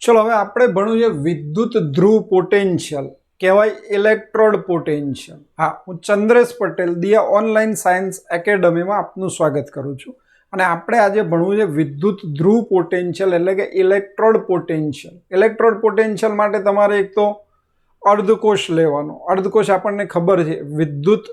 चलो हवे आपणे भणવું છે વિદ્યુત ધ્રુવ પોટેન્શિયલ કહેવાય ઇલેક્ટ્રોડ પોટેન્શિયલ। हाँ, હું ચંદ્રેશ પટેલ દિયા ઓનલાઈન સાયન્સ એકેડમીમાં આપનું સ્વાગત કરું છું અને આપણે આજે ભણવું છે વિદ્યુત ધ્રુવ પોટેન્શિયલ એટલે કે ઇલેક્ટ્રોડ પોટેન્શિયલ। ઇલેક્ટ્રોડ પોટેન્શિયલ માટે તમારે એક તો અર્ધકોશ લેવાનો। અર્ધકોશ આપણને ખબર છે વિદ્યુત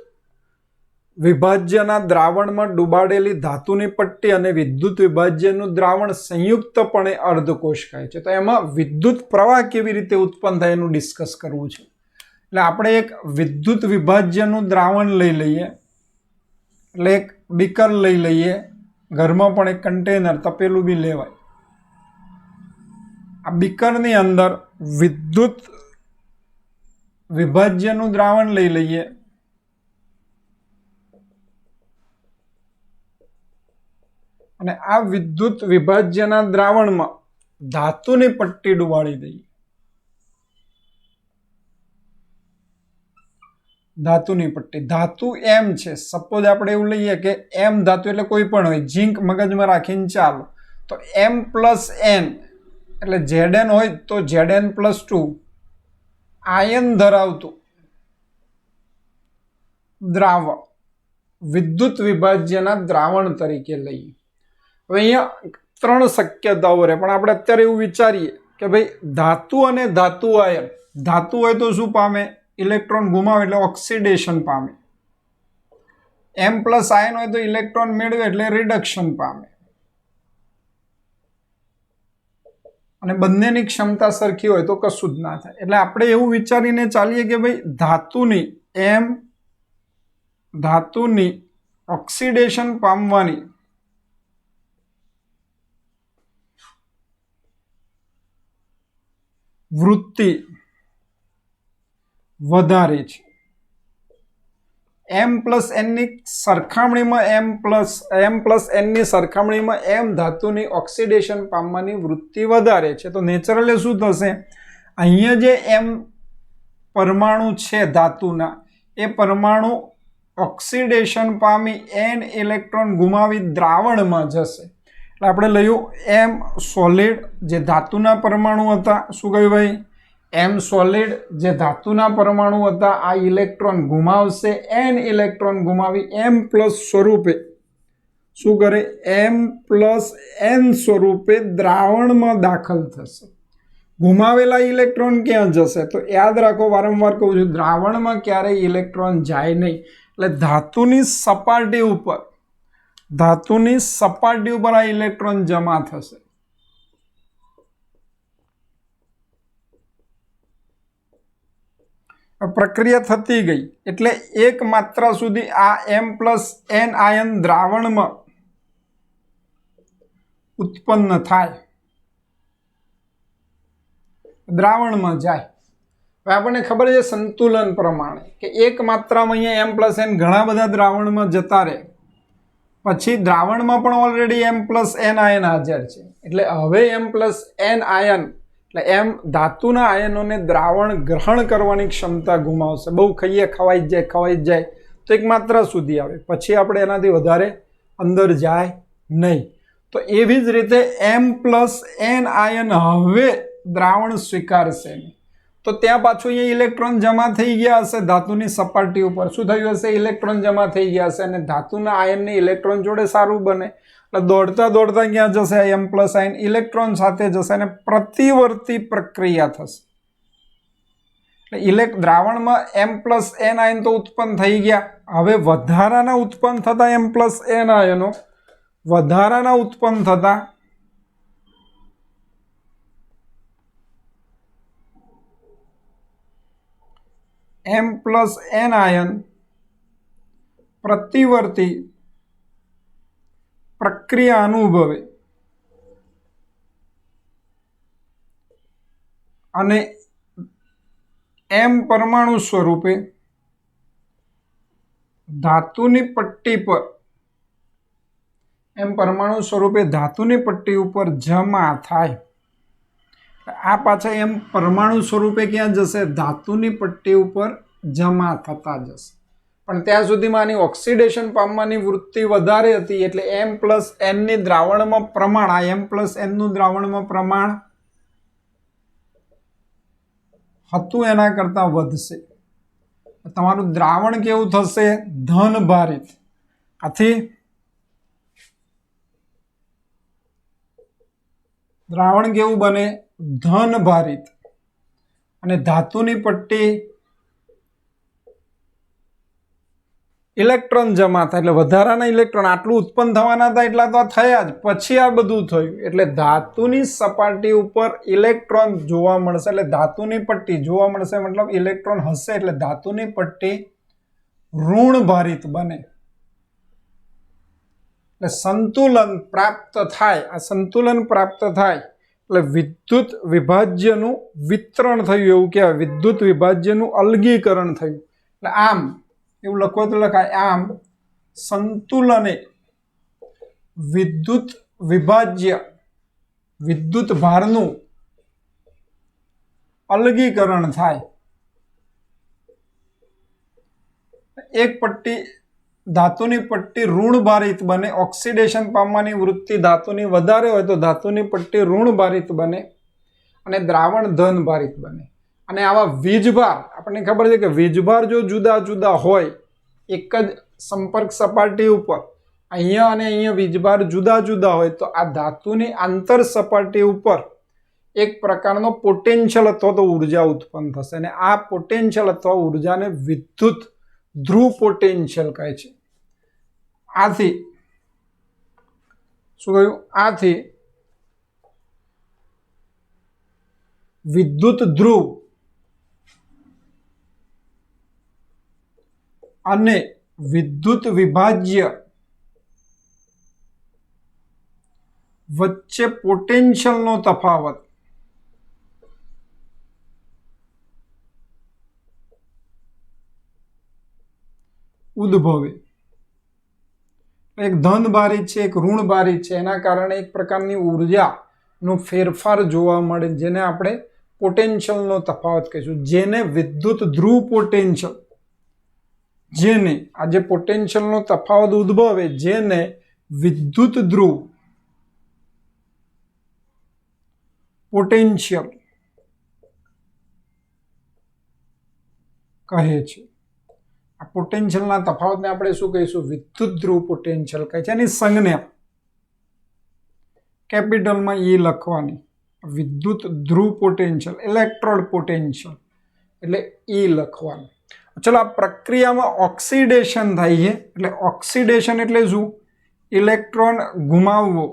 વિભાજ્યના દ્રાવણમાં ડૂબાડેલી ધાતુની પટ્ટી અને વિદ્યુત વિભાજ્યનું દ્રાવણ સંયુક્તપણે અર્ધકોશ કહે છે। તો એમાં વિદ્યુત પ્રવાહ કેવી રીતે ઉત્પન્ન થાય એનું ડિસ્કસ કરવું છે। એટલે આપણે એક વિદ્યુત વિભાજ્યનું દ્રાવણ લઈ લઈએ, એટલે એક બીકર લઈ લઈએ, ઘરમાં પણ એક કન્ટેનર તપેલું બી લેવાય। આ બીકરની અંદર વિદ્યુત વિભાજ્યનું દ્રાવણ લઈ લઈએ અને આ વિદ્યુત વિભાજ્યના દ્રાવણમાં ધાતુની પટ્ટી ડુબાડી દઈએ। धातुनी पट्टी धातु एम है। सपोज आपणे एवुं लईए के एम धातु एटले कोई पण होय, झींक मगज में राखीने चालो तो एम प्लस एन एटले जेड एन होय तो जेड एन प्लस 2 आयन धरावतुं द्रावण विद्युत विभाज्यना द्रावण तरीके लईए। हवे अहींया त्रण शक्यताओ रहे, पण आपणे अत्यारे एवुं विचारीए के भाई धातु अने धातु आयन, धातु होय तो शुं पामे, इलेक्ट्रॉन घुमावे એટલે ઓક્સિડેશન પામે। એમ પ્લસ આયન હોય તો ઇલેક્ટ્રોન મેળવે એટલે રિડક્શન પામે અને બંનેની ક્ષમતા સરખી હોય તો કશું જ ના થાય। એટલે આપણે એવું વિચારીને ચાલીએ કે ભાઈ ધાતુની ઓક્સિડેશન પામવાની વૃત્તિ વધારે છે। एम प्लस एन ની સરખામણીમાં एम प्लस एन ની સરખામણીમાં एम ધાતુની ઓક્સિડેશન પામવાની વૃત્તિ વધારે છે। તો નેચરલી શું થશે, અહીંયા જે एम પરમાણુ છે ધાતુના એ પરમાણુ ઓક્સિડેશન પામી एन ઇલેક્ટ્રોન ગુમાવી દ્રાવણમાં જશે। એટલે આપણે લઈએ एम સોલિડ જે ધાતુના પરમાણુ હતા, શું કહ્યું ભાઈ, एम सॉलिड जे धातुना परमाणु हता आ इलेक्ट्रॉन घुमावशे, एन इलेक्ट्रॉन घुमावी एम प्लस स्वरूपे शू करे, एम प्लस एन स्वरूपे द्रावण में दाखल थशे। घुमावेला इलेक्ट्रॉन क्या जशे, तो याद राखो, वारंवार कहूं छुं द्रावण में क्यारे इलेक्ट्रॉन जाए नहीं। एटले धातुनी सपाटी उपर आ इलेक्ट्रॉन जमा थशे। प्रक्रिया थती गई एटले एक मात्रा सुधी आ एम प्लस एन आयन द्रावण में उत्पन्न थाय, द्रावण में जाए। आपने खबर है संतुलन प्रमाणे कि एक मात्रा में अहींया एम प्लस एन घणा बधा द्रावण में जता रहे, पछी द्रावण में पण already M plus N ion हाजर छे। एटले हवे एम प्लस एन आयन એટલે એમ ધાતુના આયનોને દ્રાવણ ગ્રહણ કરવાની ક્ષમતા ગુમાવશે। બહુ ખાઈએ ખવાઈ જાય તો એક માત્રા સુધી આવે, પછી આપણે એનાથી વધારે અંદર જાય નહીં। તો એવી જ રીતે એમ પ્લસ એન આયન હવે દ્રાવણ સ્વીકારશે નહીં, તો ત્યાં પાછું અહીંયા ઇલેક્ટ્રોન જમા થઈ ગયા હશે ધાતુની સપાટી ઉપર। શું થયું હશે, ઇલેક્ટ્રોન જમા થઈ ગયા હશે અને ધાતુના આયનની ઇલેક્ટ્રોન જોડે સારું બને, दौड़ता दौड़ता क्या जैसे एम प्लस आयन इलेक्ट्रॉन साथे जैसे ने प्रतिवर्ती प्रक्रिया थशे। द्रावण में एम प्लस एन आयन तो उत्पन्न थई गया, हवे वधाराना उत्पन्न थता एम प्लस एन आयनो वधाराना उत्पन्न थता एम प्लस एन आयन प्रतिवर्ती प्रक्रिया अनुभवे अने एम परमाणु स्वरूपे धातुनी पट्टी पर एम परमाणु स्वरूपे धातुनी पट्टी उपर जमा थाय। आ पाछा एम परमाणु स्वरूपे क्या जशे, धातुनी पट्टी उपर जमा थता जशे। पण त्यां सुधीमां आनी ऑक्सिडेशन पामवानी वृत्ति वधारे हती एटले एम प्लस एन नी द्रावणमां प्रमाण, आ एम प्लस एन नुं द्रावणमां प्रमाण હતું એના કરતાં વધશે. તમારું દ્રાવણ કેવું થશે? ધન ભારિત. આથી દ્રાવણ કેવું બને? ધન ભારિત. અને ધાતુની પટ્ટી ઇલેક્ટ્રોન જમા થાય એટલે વધારાના ઇલેક્ટ્રોન આટલું ઉત્પન્ન થવાના હતા એટલા તો થયા જ, પછી આ બધું થયું. એટલે ધાતુની સપાટી ઉપર ઇલેક્ટ્રોન જોવા મળશે એટલે ધાતુની પટ્ટી જોવા મળશે, મતલબ ઇલેક્ટ્રોન હશે એટલે ધાતુની પટ્ટી ઋણ ભારિત બને. એટલે સંતુલન પ્રાપ્ત થાય. આ સંતુલન પ્રાપ્ત થાય એટલે વિદ્યુત વિભાજ્યનું વિતરણ થયું એવું કહેવાય. વિદ્યુત વિભાજ્યનું અલગીકરણ થયું. એટલે આમ એવું લખો તો લખાય, આમ સંતુલને વિદ્યુત વિભાજ્ય વિદ્યુત ભારનું અલગીકરણ થાય. એક પટ્ટી ધાતુની પટ્ટી ઋણ ભારિત બને. ઓક્સિડેશન પામવાની વૃત્તિ ધાતુની વધારે હોય તો ધાતુની પટ્ટી ઋણ ભારિત બને અને દ્રાવણ ધન ભારિત બને. અને આવા વીજભાર, આપણને ખબર છે કે વીજભાર જો જુદા જુદા હોય એક જ સંપર્ક સપાટી ઉપર, અહીંયા અને અહીંયા વીજભાર જુદા જુદા હોય તો આ ધાતુની આંતર સપાટી ઉપર એક પ્રકારનો પોટેન્શિયલ અથવા તો ઉર્જા ઉત્પન્ન થશે અને આ પોટેન્શિયલ અથવા ઉર્જાને વિદ્યુત ધ્રુવ પોટેન્શિયલ કહે છે. આથી શું કહ્યું? આથી વિદ્યુત ધ્રુવ અને વિદ્યુત વિભાજ્ય વચ્ચે પોટેન્શિયલનો તફાવત ઉદ્ભવે. એક ધન ભારિત છે, એક ઋણ ભારિત છે, એના કારણે એક પ્રકારની ઉર્જાનો ફેરફાર જોવા મળે જેને આપણે પોટેન્શિયલનો તફાવત કહીશું. જેને વિદ્યુત ધ્રુવ પોટેન્શિયલ, જેને આ જે પોટેન્શિયલનો તફાવત ઉદ્ભવે જેને વિદ્યુત ધ્રુવ પોટેન્શિયલ કહે છે. આ પોટેન્શિયલના તફાવતને આપણે શું કહીશું? વિદ્યુત ધ્રુવ પોટેન્શિયલ કહે છે. એની સંજ્ઞા કેપિટલમાં ઈ લખવાની. વિદ્યુત ધ્રુવ પોટેન્શિયલ, ઇલેક્ટ્રોડ પોટેન્શિયલ એટલે ઈ લખવાનું. ચલો, આ પ્રક્રિયામાં ઓક્સિડેશન થાય છે. એટલે ઓક્સિડેશન એટલે શું? ઇલેક્ટ્રોન ગુમાવવો.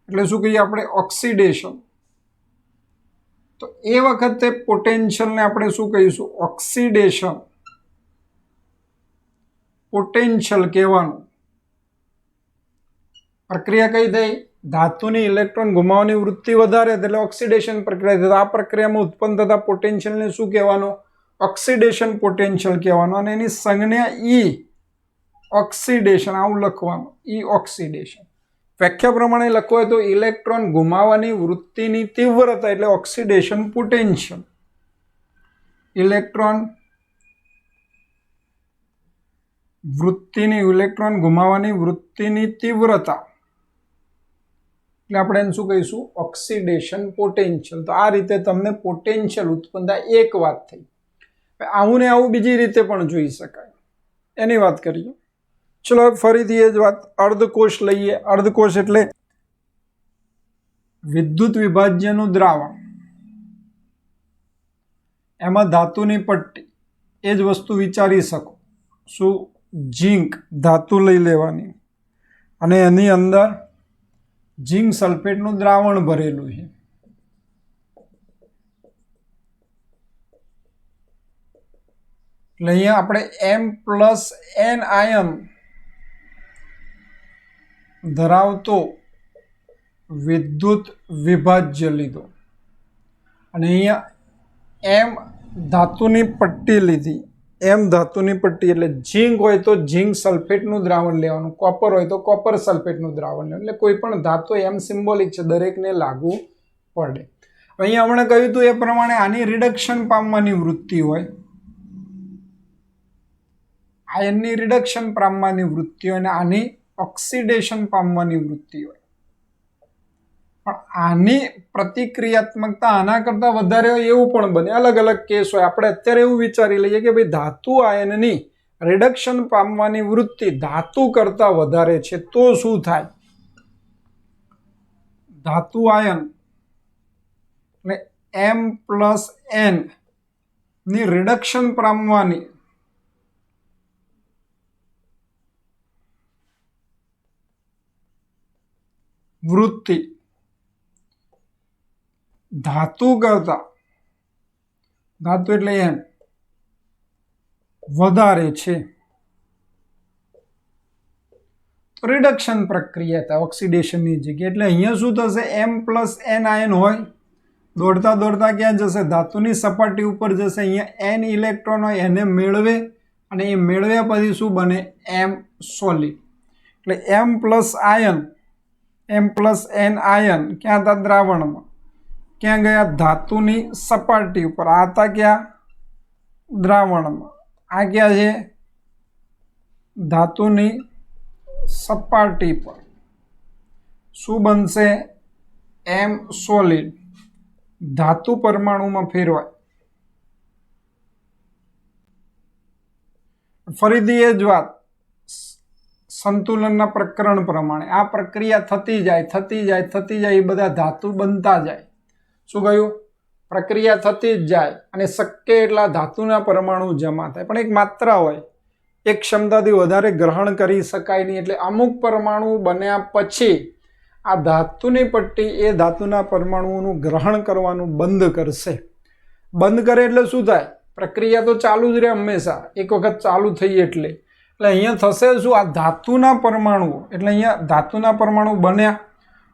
એટલે શું કહીએ આપણે? ઓક્સિડેશન. તો એ વખતે પોટેન્શિયલને આપણે શું કહીશું? ઓક્સિડેશન પોટેન્શિયલ કહેવાનું. પ્રક્રિયા કઈ થઈ? ધાતુની ઇલેક્ટ્રોન ગુમાવવાની વૃત્તિ વધારે એટલે ઓક્સિડેશન પ્રક્રિયા થઈ. આ પ્રક્રિયામાં ઉત્પન્ન થતા પોટેન્શિયલને શું કહેવાનું? ઓક્સિડેશન પોટેન્શિયલ કહેવાનું. અને એની સંજ્ઞા ઈ ઓક્સિડેશન આવું લખવાનું. ઈ ઓક્સિડેશન. વ્યાખ્યા પ્રમાણે લખવું હોય તો ઇલેક્ટ્રોન ગુમાવવાની વૃત્તિની તીવ્રતા એટલે ઓક્સિડેશન પોટેન્શિયલ. ઇલેક્ટ્રોન ગુમાવવાની વૃત્તિની તીવ્રતા એટલે આપણે એને શું કહીશું? Oxidation potential. તો આ રીતે તમને પોટેન્શિયલ ઉત્પન્ન થાય. એક વાત થઈ. આવું ને આવું બીજી રીતે પણ જોઈ શકાય, એની વાત કરીએ. ચલો ફરીથી એ જ વાત. અર્ધકોષ લઈએ. અર્ધકોષ એટલે વિદ્યુત વિભાજ્યનું દ્રાવણ, એમાં ધાતુની પટ્ટી. એ જ વસ્તુ વિચારી શકો. શું? ઝીંક ધાતુ લઈ લેવાની અને એની અંદર ઝીંક સલ્ફેટનું દ્રાવણ ભરેલું છે. એટલે અહીંયા આપણે M+N આયન ધરાવતો વિદ્યુત વિભાજ્ય લીધો અને અહીંયા M ધાતુની પટ્ટી લીધી. M ધાતુની પટ્ટી એટલે ઝીંક હોય તો ઝીંક સલ્ફેટનું દ્રાવણ લેવાનું, કોપર હોય તો કોપર સલ્ફેટનું દ્રાવણ લેવાનું. એટલે કોઈ પણ ધાતુ M સિમ્બોલિક છે, દરેકને લાગુ પડે. અહીંયા હમણાં કહ્યું હતું એ પ્રમાણે આની રિડક્શન પામવાની વૃત્તિ હોય, આયનની રિડક્શન પામવાની વૃત્તિ હોય અને આની ઓક્સિડેશન પામવાની વૃત્તિ હોય. પણ આની પ્રતિક્રિયાત્મકતા આના કરતાં વધારે હોય એવું પણ બને, અલગ અલગ કેસ હોય. આપણે અત્યારે એવું વિચારી લઈએ કે ભાઈ ધાતુ આયનની રિડક્શન પામવાની વૃત્તિ ધાતુ કરતાં વધારે છે તો શું થાય? ધાતુ આયન એટલે M+N ની રિડક્શન પામવાની વૃત્તિ ધાતુ કરતા, ધાતુ એટલે M વધારે છે તો રિડક્શન પ્રક્રિયા થાય ઓક્સિડેશનની જગ્યાએ. એટલે અહીંયા શું થશે? M+N આયન હોય, દોડતા દોડતા ક્યાં જશે? ધાતુની સપાટી ઉપર જશે. અહીંયા N ઇલેક્ટ્રોન હોય એને મેળવે અને એ મેળવ્યા પછી શું બને? M solid. એટલે M+N આયન ક્યાં હતા? દ્રાવણમાં. ક્યાં ગયા? ધાતુની સપાટી ઉપર. આ હતા ક્યાં? દ્રાવણમાં. આ ક્યાં છે? ધાતુની સપાટી પર. શું બનશે? M solid. ધાતુ પરમાણુમાં ફેરવાય. ફરીથી એ જ વાત સંતુલનના પ્રકરણ પ્રમાણે આ પ્રક્રિયા થતી જાય એ બધા ધાતુ બનતા જાય. શું કહ્યું? પ્રક્રિયા થતી જ જાય અને શક્ય એટલા ધાતુના પરમાણુ જમા થાય. પણ એક માત્રા હોય, એક ક્ષમતાથી વધારે ગ્રહણ કરી શકાય નહીં. એટલે અમુક પરમાણુ બન્યા પછી આ ધાતુની પટ્ટી એ ધાતુના પરમાણુઓનું ગ્રહણ કરવાનું બંધ કરશે. બંધ કરે એટલે શું થાય? પ્રક્રિયા તો ચાલુ જ રહે હંમેશા, એક વખત ચાલુ થઈ એટલે અહીંયા થશે શું? આ ધાતુના પરમાણુઓ, એટલે અહીંયા ધાતુના પરમાણુ બન્યા.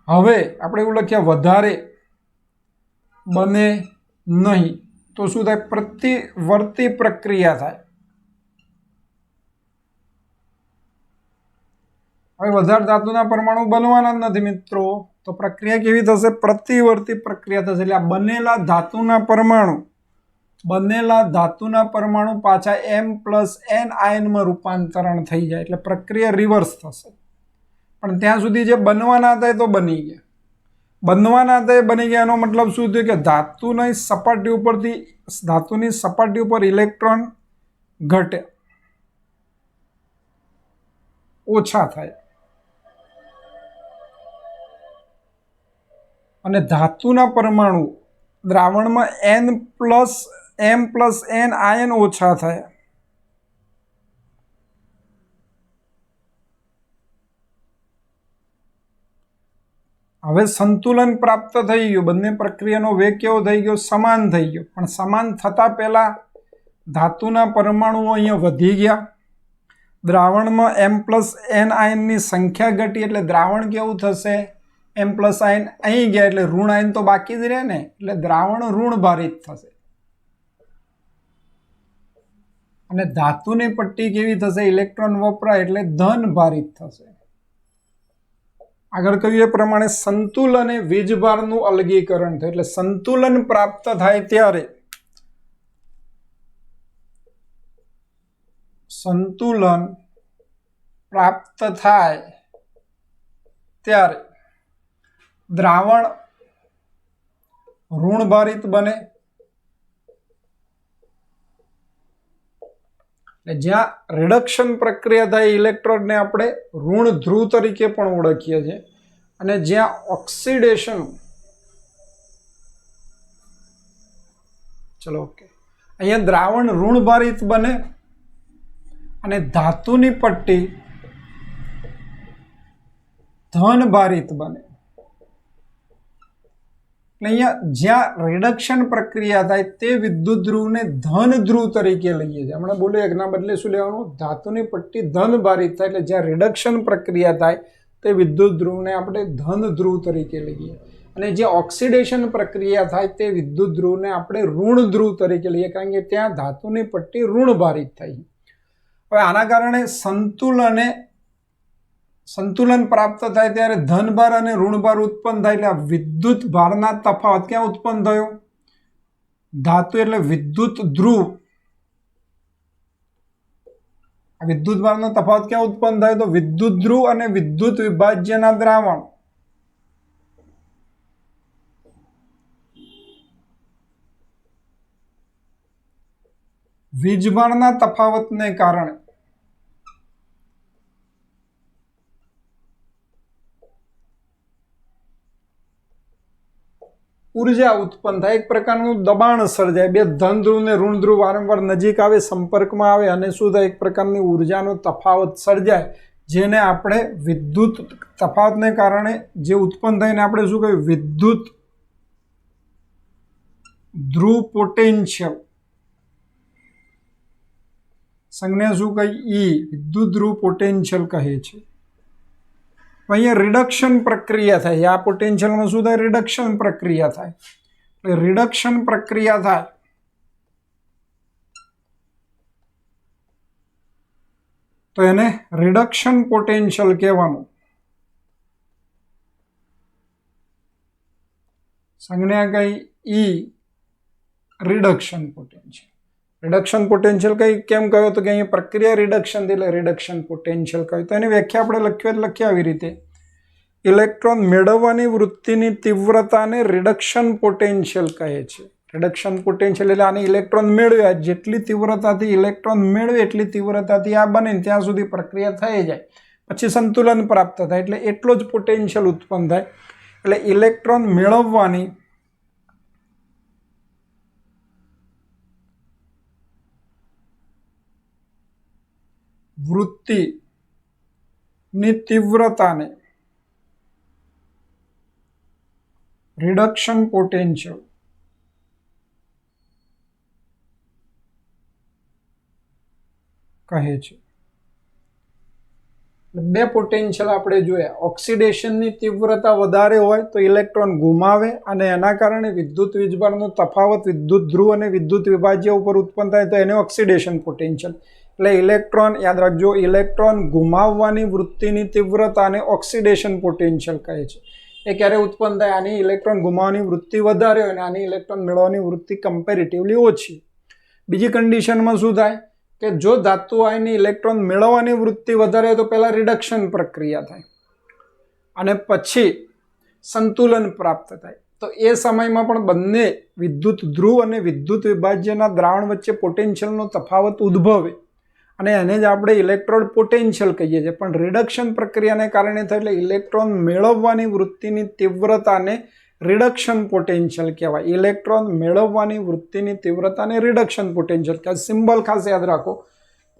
હવે આપણે એવું લખ્યા વધારે બને નહીં તો શું થાય? પ્રતિવર્તી પ્રક્રિયા થાય. હવે વધારે ધાતુના પરમાણુ બનવાના જ નથી મિત્રો, તો પ્રક્રિયા કેવી થશે? પ્રતિવર્તી પ્રક્રિયા થશે. એટલે આ બનેલા ધાતુના પરમાણુ પાછા M+N આયનમાં રૂપાંતરણ થઈ જાય. એટલે પ્રક્રિયા રિવર્સ થશે. પણ ત્યાં સુધી જે બનવાના હતા એ તો બની ગયા. બનવાના હતા એ બની ગયા. એનો મતલબ શું થયું? કે ધાતુની સપાટી ઉપર ઇલેક્ટ્રોન ઘટે, ઓછા થાય. અને ધાતુના પરમાણુ દ્રાવણમાં M+N આયન ઓછા થયા. હવે સંતુલન પ્રાપ્ત થઈ ગયું. બંને પ્રક્રિયાનો વેગ કેવો થઈ ગયો? સમાન થઈ ગયો. પણ સમાન થતા પહેલા ધાતુના પરમાણુઓ અહીંયા વધી ગયા. દ્રાવણમાં M+N આયનની સંખ્યા ઘટી એટલે દ્રાવણ કેવું થશે? M+ આયન અહીં ગયા એટલે ઋણ આયન તો બાકી જ રહે ને, એટલે દ્રાવણ ઋણ ભારિત થશે. અને ધાતુની પટ્ટી કેવી થશે? ઇલેક્ટ્રોન વપરાય એટલે ધન ભારિત થશે. આગળ કહ્યું એ પ્રમાણે સંતુલન એ વીજભારનું અલગીકરણ થાય. એટલે સંતુલન પ્રાપ્ત થાય ત્યારે દ્રાવણ ઋણભારિત બને. જ્યાં રિડક્શન પ્રક્રિયા થાય ઇલેક્ટ્રોનને આપણે ઋણ ધ્રુવ તરીકે પણ ઓળખીએ છીએ. અને જ્યાં ઓક્સિડેશન અહીંયા દ્રાવણ ઋણભારિત બને અને ધાતુની પટ્ટી ધનભારિત બને. અહીંયા જ્યાં રિડક્શન પ્રક્રિયા થાય તે વિદ્યુત ધ્રુવને ધન ધ્રુવ તરીકે લઈએ છીએ. હમણાં બોલ્યો એકના બદલે શું લેવાનું? ધાતુની પટ્ટી ધન ભારિત થાય. એટલે જ્યાં રિડક્શન પ્રક્રિયા થાય તે વિદ્યુત ધ્રુવને આપણે ધન ધ્રુવ તરીકે લઈએ. અને જ્યાં ઓક્સિડેશન પ્રક્રિયા થાય તે વિદ્યુત ધ્રુવને આપણે ઋણ ધ્રુવ તરીકે લઈએ, કારણ કે ત્યાં ધાતુની પટ્ટી ઋણ ભારિત થઈ. હવે આના કારણે સંતુલન પ્રાપ્ત થાય ત્યારે ધનભાર અને ઋણભાર ઉત્પન્ન થાય. એટલે આ વિદ્યુત ભારના તફાવત ક્યાં ઉત્પન્ન થયો? ધાતુ એટલે વિદ્યુત ધ્રુવ. આ વિદ્યુત ભારનો તફાવત ક્યાં ઉત્પન્ન થાય? તો વિદ્યુત ધ્રુવ અને વિદ્યુત વિભાજ્યના દ્રાવણ વીજભારના તફાવતને કારણે ઉર્જા ઉત્પન્ન થાય, એક પ્રકારનું દબાણ સર્જાય, બે ધન ધ્રુવ ને ઋણ ધ્રુવ વારંવાર નજીક આવે, સંપર્કમાં આવે અને શું થાય, એક પ્રકારની ઉર્જાનો તફાવત સર્જાય, જેને આપણે વિદ્યુત તફાવતને કારણે જે ઉત્પન્ન થાય ને આપણે શું કહ્યું, વિદ્યુત ધ્રુવ પોટેન્શિયલ, સંજ્ઞા શું કહી, ઈ, વિદ્યુત ધ્રુવ પોટેન્શિયલ કહે છે. અહીંયા રિડક્શન પ્રક્રિયા થાય, આ પોટેન્શિયલમાં શું થાય, રિડક્શન પ્રક્રિયા થાય. એટલે રિડક્શન પ્રક્રિયા થાય તો એને રિડક્શન પોટેન્શિયલ કહેવાનું. સંજ્ઞા કઈ, ઈ, રિડક્શન પોટેન્શિયલ. રિડક્શન પોટેન્શિયલ કઈ કેમ કહ્યું તો કે અહીંયા પ્રક્રિયા રિડક્શન એટલે રિડક્શન પોટેન્શિયલ કહ્યું. તો એની વ્યાખ્યા આપણે લખીએ આવી રીતે, ઇલેક્ટ્રોન મેળવવાની વૃત્તિની તીવ્રતાને રિડક્શન પોટેન્શિયલ કહે છે. રિડક્શન પોટેન્શિયલ એટલે આને ઇલેક્ટ્રોન મેળવ્યા, જેટલી તીવ્રતાથી ઇલેક્ટ્રોન મેળવે એટલી તીવ્રતાથી આ બને ત્યાં સુધી પ્રક્રિયા થઈ જાય, પછી સંતુલન પ્રાપ્ત થાય, એટલે એટલો જ પોટેન્શિયલ ઉત્પન્ન થાય. એટલે ઇલેક્ટ્રોન મેળવવાની વૃત્તિની તીવ્રતાને રિડક્શન પોટેન્શિયલ કહે છે. બે પોટેન્શિયલ આપણે જોયા. ઓક્સિડેશનની તીવ્રતા વધારે હોય તો ઇલેક્ટ્રોન ગુમાવે અને એના કારણે વિદ્યુત વીજભારનો તફાવત વિદ્યુત ધ્રુવ અને વિદ્યુત વિભાજ્ય ઉપર ઉત્પન્ન થાય તો એને ઓક્સિડેશન પોટેન્શિયલ. એટલે ઇલેક્ટ્રોન, યાદ રાખજો, ઇલેક્ટ્રોન ગુમાવવાની વૃત્તિની તીવ્રતાને ઓક્સિડેશન પોટેન્શિયલ કહે છે. એ ક્યારે ઉત્પન્ન થાય, આની ઇલેક્ટ્રોન ગુમાવવાની વૃત્તિ વધારે હોય અને આની ઇલેક્ટ્રોન મેળવવાની વૃત્તિ કમ્પેરેટિવલી ઓછી. બીજી કન્ડિશનમાં શું થાય કે જો ધાતુ આયનની ઇલેક્ટ્રોન મેળવવાની વૃત્તિ વધારે હોય તો પહેલાં રિડક્શન પ્રક્રિયા થાય અને પછી સંતુલન પ્રાપ્ત થાય. તો એ સમયમાં પણ બંને વિદ્યુત ધ્રુવ અને વિદ્યુત વિભાજ્યના દ્રાવણ વચ્ચે પોટેન્શિયલનો તફાવત ઉદ્ભવે અને એને જ આપણે ઇલેક્ટ્રોડ પોટેન્શિયલ કહીએ છીએ. પણ રિડક્શન પ્રક્રિયાને કારણે થાય એટલે ઇલેક્ટ્રોન મેળવવાની વૃત્તિની તીવ્રતાને રિડક્શન પોટેન્શિયલ કહેવાય. ઇલેક્ટ્રોન મેળવવાની વૃત્તિની તીવ્રતાને રિડક્શન પોટેન્શિયલ કહેવાય. સિમ્બોલ ખાસ યાદ રાખો,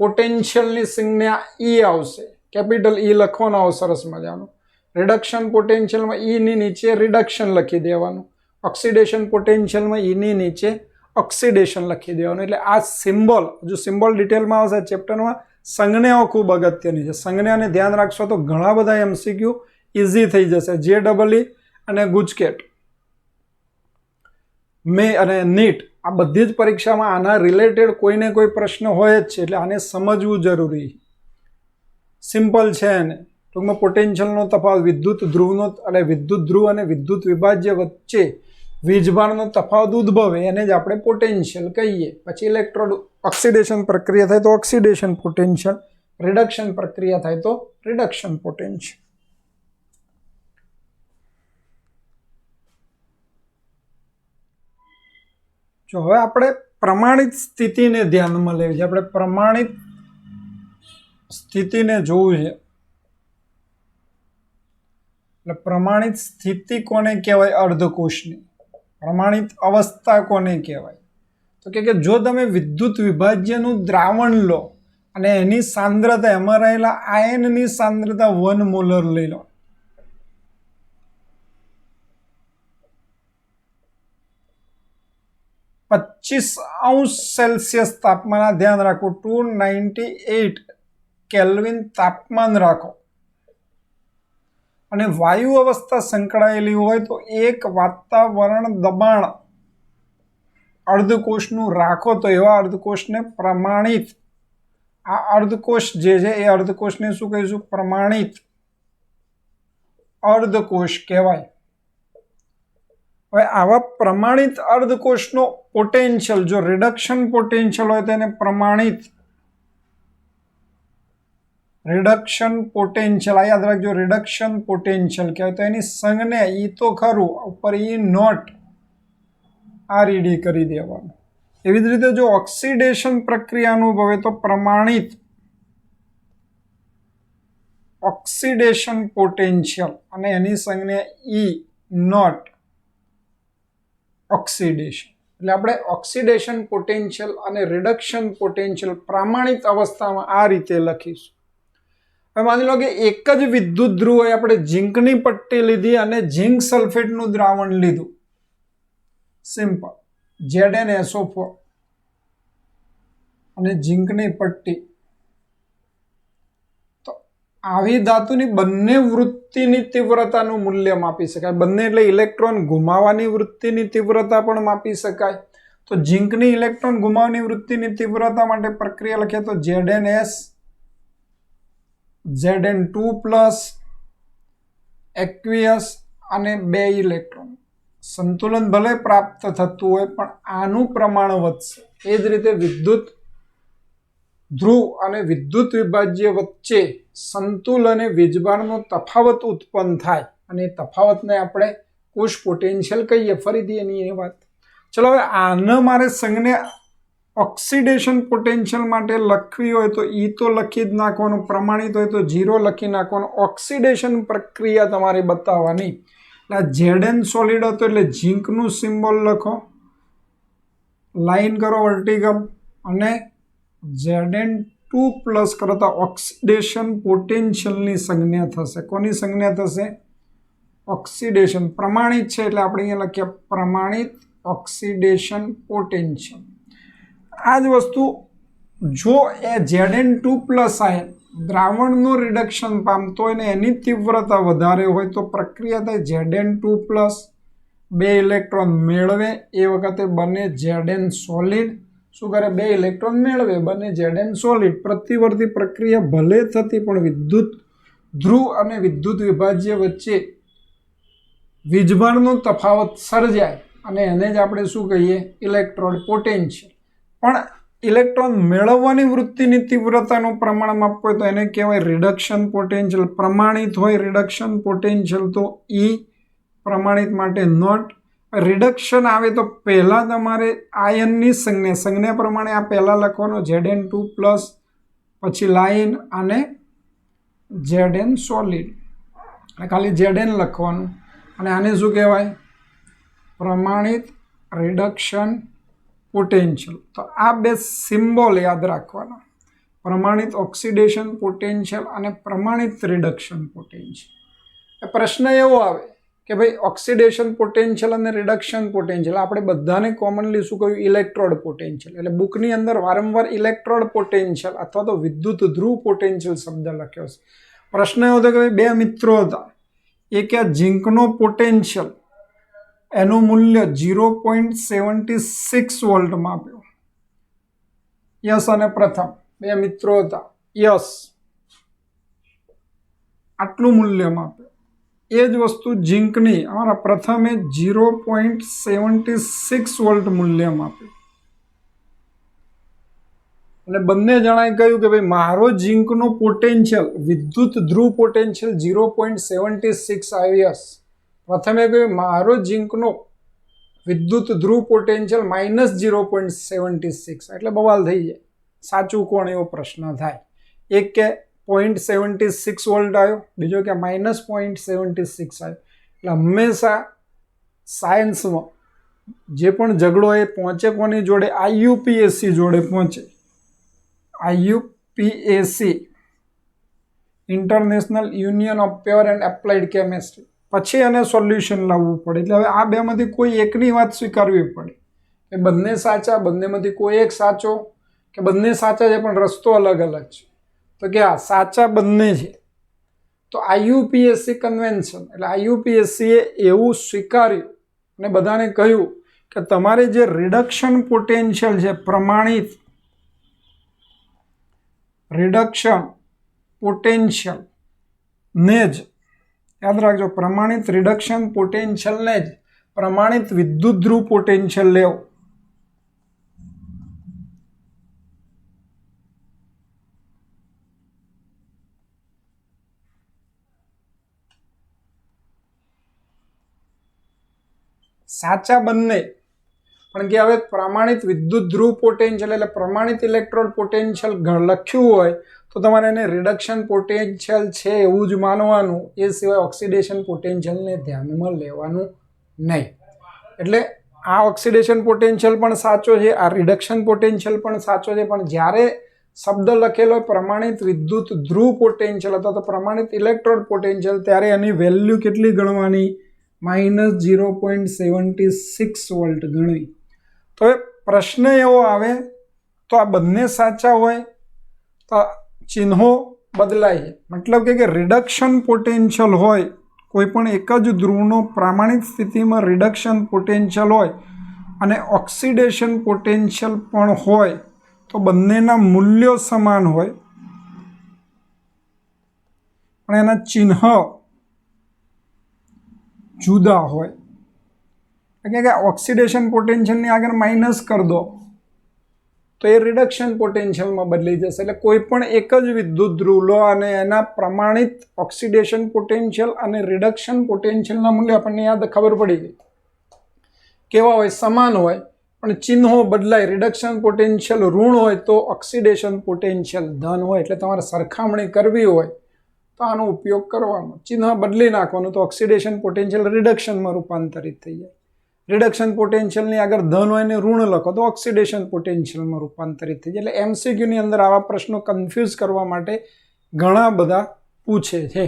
પોટેન્શિયલની સંજ્ઞા ઈ આવશે, કેપિટલ ઈ લખવાનું આવશે, સરસ મજાનું. રિડક્શન પોટેન્શિયલમાં ઈની નીચે રિડક્શન લખી દેવાનું, ઓક્સિડેશન પોટેન્શિયલમાં ઈની નીચે ઓક્સિડેશન લખી દેવાનું. એટલે આ સિમ્બોલ, હજુ સિમ્બોલ ડિટેલમાં આવશે ચેપ્ટરમાં. સંજ્ઞાઓ ખૂબ અગત્યની છે, સંજ્ઞાને ધ્યાન રાખશો તો ઘણા બધા એમસીક્યુ ઇઝી થઈ જશે. JEE અને ગુજકેટ અને નીટ આ બધી જ પરીક્ષામાં આના રિલેટેડ કોઈને કોઈ પ્રશ્ન હોય જ છે, એટલે આને સમજવું જરૂરી. સિમ્પલ છે. એને ટૂંકમાં પોટેન્શિયલનો તફાવત વિદ્યુત ધ્રુવનો અને વિદ્યુત ધ્રુવ અને વિદ્યુત વિભાજ્ય વચ્ચે વીજભારનો તફાવત ઉદ્ભવે એને જ આપણે પોટેન્શિયલ કહીએ. પછી ઇલેક્ટ્રોડ ઓક્સિડેશન પ્રક્રિયા થાય તો ઓક્સિડેશન પોટેન્શિયલ, રિડક્શન પ્રક્રિયા થાય તો રિડક્શન પોટેન્શિયલ. જો હવે આપણે પ્રમાણિત સ્થિતિને ધ્યાનમાં લેવી છે, આપણે પ્રમાણિત સ્થિતિને જોવું છે. એટલે પ્રમાણિત સ્થિતિ કોને કહેવાય, અર્ધકોષની. પ્રમાણિત અવસ્થા કોને કહેવાય તો કે જો તમે વિદ્યુત વિભાજ્યનું દ્રાવણ લો અને એની સાંદ્રતા, એમાં રહેલા આયનની સાંદ્રતા 1 મોલર લઈ લો, °C તાપમાન, ધ્યાન રાખો, 298 કેલ્વિન તાપમાન રાખો અને વાયુ અવસ્થા સંકળાયેલી હોય તો એક વાતાવરણ દબાણ અર્ધકોષનું રાખો તો એવા અર્ધકોષને પ્રમાણિત, આ અર્ધકોષ જે છે એ અર્ધકોષને શું કહીશું, પ્રમાણિત અર્ધકોષ કહેવાય. હવે આવા પ્રમાણિત અર્ધકોષનો પોટેન્શિયલ જો રિડક્શન પોટેન્શિયલ હોય તો એને પ્રમાણિત રિડક્શન પોટેન્શિયલ, આ યાદ રાખજો, રિડક્શન પોટેન્શિયલ કહેવાય. તો એની સંજ્ઞા ઈ તો ખરું, ઉપર ઈ નોટ RED કરી દેવાનું. એવી જ રીતે જો ઓક્સિડેશન પ્રક્રિયા અનુભવે તો પ્રમાણિત ઓક્સિડેશન પોટેન્શિયલ અને એની સંજ્ઞા ઈ નોટ ઓક્સિડેશન. એટલે આપણે ઓક્સિડેશન પોટેન્શિયલ અને રિડક્શન પોટેન્શિયલ પ્રમાણિત અવસ્થામાં આ રીતે લખીશું. હવે માની લો કે એક જ વિદ્યુત ધ્રુવ હોય, આપણે ઝીંકની પટ્ટી લીધી અને ઝીંક સલ્ફેટનું દ્રાવણ લીધું, સિમ્પલ ZnSO4 અને ઝીંકની પટ્ટી. તો આવી ધાતુની બંને વૃત્તિની તીવ્રતાનું મૂલ્ય માપી શકાય. બંને એટલે ઇલેક્ટ્રોન ગુમાવવાની વૃત્તિની તીવ્રતા પણ માપી શકાય. તો ઝીંકની ઇલેક્ટ્રોન ગુમાવવાની વૃત્તિની તીવ્રતા માટે પ્રક્રિયા લખીએ તો ZnS Zn2+ એક્વિયસ અને 2 ઇલેક્ટ્રોન. સંતુલન ભલે પ્રાપ્ત થતું હોય પણ આનું પ્રમાણ વધશે. એ જ રીતે વિદ્યુત ધ્રુવ અને વિદ્યુત વિભાજ્ય વચ્ચે સંતુલને વીજભારનો તફાવત ઉત્પન્ન થાય અને એ તફાવતને આપણે કોષ પોટેન્શિયલ કહીએ. ફરીથી એની એ વાત. ચલો હવે આને મારે સંજ્ઞા ઓક્સિડેશન પોટેન્શિયલ માટે લખવી હોય તો ઈ તો લખી જ નાખવાનું, પ્રમાણિત હોય તો 0 લખી નાખવાનું. ઓક્સિડેશન પ્રક્રિયા તમારે બતાવવાની. Zn સોલિડ હતો એટલે ઝીંકનું સિમ્બોલ લખો, લાઈન કરો વર્ટિકલ, અને Zn2+ કરતા ઓક્સિડેશન પોટેન્શિયલની સંજ્ઞા થશે. કોની સંજ્ઞા થશે? ઓક્સિડેશન. પ્રમાણિત છે એટલે આપણે અહીંયા લખીએ પ્રમાણિત ઓક્સિડેશન પોટેન્શિયલ. આ જ વસ્તુ જો એ Zn2+ આયન દ્રાવણનું રિડક્શન પામતો હોય ને એની તીવ્રતા વધારે હોય તો પ્રક્રિયા થાય Zn2+, 2 ઇલેક્ટ્રોન મેળવે, એ વખતે બને Zn સોલિડ. શું કરે? 2 ઇલેક્ટ્રોન મેળવે, બને Zn સોલિડ. પ્રતિવર્તી પ્રક્રિયા ભલે થતી પણ વિદ્યુત ધ્રુવ અને વિદ્યુત વિભાજ્ય વચ્ચે વીજભારનો તફાવત સર્જાય અને એને જ આપણે શું કહીએ? Electrode potential. પણ ઇલેક્ટ્રોન મેળવવાની વૃત્તિની તીવ્રતાનું પ્રમાણ માપવું હોય તો એને કહેવાય રિડક્શન પોટેન્શિયલ. પ્રમાણિત હોય રિડક્શન પોટેન્શિયલ તો ઈ, પ્રમાણિત માટે નોટ. રિડક્શન આવે તો પહેલાં તમારે આયનની સંજ્ઞા પ્રમાણે આ પહેલાં લખવાનો Zn2+, પછી લાઈન અને Zn સોલિડ. ખાલી Zn લખવાનું. અને આને શું કહેવાય? પ્રમાણિત રિડક્શન પોટેન્શિયલ. તો આ બે સિમ્બોલ યાદ રાખવાના, પ્રમાણિત ઓક્સિડેશન પોટેન્શિયલ અને પ્રમાણિત રિડક્શન પોટેન્શિયલ. પ્રશ્ન એવો આવે કે ભાઈ ઓક્સિડેશન પોટેન્શિયલ અને રિડક્શન પોટેન્શિયલ આપણે બધાને કોમનલી શું કહ્યું? Electrode potential. એટલે બુકની અંદર વારંવાર ઇલેક્ટ્રોડ પોટેન્શિયલ અથવા તો વિદ્યુત ધ્રુવ પોટેન્શિયલ શબ્દ લખ્યો છે. પ્રશ્ન એવો હતો કે ભાઈ 2 મિત્રો હતા, એક આ ઝીંકનો પોટેન્શિયલ એનું મૂલ્ય 0.76 વોલ્ટમાં આપ્યું. યસ અને પ્રથમ 2 મિત્રો હતા. યસ આટલું મૂલ્યમાં આપ્યું. એ જ વસ્તુ ઝીંકની અમારા પ્રથમે 0.76 વોલ્ટ મૂલ્યમાં આપ્યું. અને બંને જણાએ કહ્યું કે ભાઈ મારો ઝીંકનો પોટેન્શિયલ વિદ્યુત ધ્રુવ પોટેન્શિયલ 0.76 આવ્યો. પ્રથમે કહ્યું મારો ઝીંકનો વિદ્યુત ધ્રુવ પોટેન્શિયલ -0.76. એટલે બવાલ થઈ જાય. સાચું કોણ એવો પ્રશ્ન થાય. એક કે 0.76 વોલ્ટ આવ્યો, બીજો કે -0.76 આવ્યો. એટલે હંમેશા સાયન્સમાં જે પણ ઝઘડો એ પહોંચે કોની જોડે? IUPAC જોડે પહોંચે. IUPAC international union of pure and applied chemistry. પછી એને સોલ્યુશન લાવવું પડે. એટલે હવે આ બેમાંથી કોઈ એકની વાત સ્વીકારવી પડે કે બંને સાચા, બંનેમાંથી કોઈ એક સાચો, કે બંને સાચા છે પણ રસ્તો અલગ અલગ છે. તો કે આ સાચા બંને છે. તો IUPAC કન્વેન્શન એટલે IUPAC એ એવું સ્વીકાર્યું અને બધાને કહ્યું કે તમારે જે રિડક્શન પોટેન્શિયલ છે, પ્રમાણિત રિડક્શન પોટેન્શિયલ ને જ યાદ રાખજો, પ્રમાણિત રિડક્શન પોટેન્શિયલને જ પ્રમાણિત વિદ્યુત ધ્રુવ પોટેન્શિયલ લેવો. સાચા બંને પણ કે હવે પ્રમાણિત વિદ્યુત ધ્રુવ પોટેન્શિયલ એટલે પ્રમાણિત ઇલેક્ટ્રોડ પોટેન્શિયલ લખ્યું હોય તો તમારે એને રિડક્શન પોટેન્શિયલ છે એવું જ માનવાનું, એ સિવાય ઓક્સિડેશન પોટેન્શિયલને ધ્યાનમાં લેવાનું નહીં. એટલે આ ઓક્સિડેશન પોટેન્શિયલ પણ સાચો છે, આ રિડક્શન પોટેન્શિયલ પણ સાચો છે, પણ જ્યારે શબ્દ લખેલો પ્રમાણિત વિદ્યુત ધ્રુવ પોટેન્શિયલ અથવા તો પ્રમાણિત ઇલેક્ટ્રોડ પોટેન્શિયલ, ત્યારે એની વેલ્યુ કેટલી ગણવાની? -0.76 વોલ્ટ ગણવી. તો હવે પ્રશ્ન એવો આવે તો આ બંને સાચા હોય તો ચિહ્નો બદલાય. મતલબ કે રિડક્શન પોટેન્શિયલ હોય, કોઈ પણ એક જ ધ્રુવનો પ્રામાણિક સ્થિતિમાં રિડક્શન પોટેન્શિયલ હોય અને ઓક્સિડેશન પોટેન્શિયલ પણ હોય તો બંનેના મૂલ્યો સમાન હોય પણ એના ચિહ્ન જુદા હોય. એટલે કે ઓક્સિડેશન પોટેન્શિયલની આગળ માઇનસ કરી દો તો એ રિડક્શન પોટેન્શિયલમાં બદલી જશે. એટલે કોઈ પણ એક જ વિદ્યુત ધ્રુવ લો અને એના પ્રમાણિત ઓક્સિડેશન પોટેન્શિયલ અને રિડક્શન પોટેન્શિયલના મૂલ્ય આપણને યાદ ખબર પડી ગઈ કેવા હોય, સમાન હોય પણ ચિહ્નો બદલાય. રિડક્શન પોટેન્શિયલ ઋણ હોય તો ઓક્સિડેશન પોટેન્શિયલ ધન હોય. એટલે તમારે સરખામણી કરવી હોય તો આનો ઉપયોગ કરવાનો, ચિહ્ન બદલી નાખવાનું તો ઓક્સિડેશન પોટેન્શિયલ રિડક્શનમાં રૂપાંતરિત થઈ જાય. રિડક્શન પોટેન્શિયલની આગળ ધન હોય ને ઋણ લખો તો ઓક્સિડેશન પોટેન્શિયલમાં રૂપાંતરિત થઈ જાય. એટલે એમસીક્યુની અંદર આવા પ્રશ્નો કન્ફ્યુઝ કરવા માટે ઘણા બધા પૂછે છે.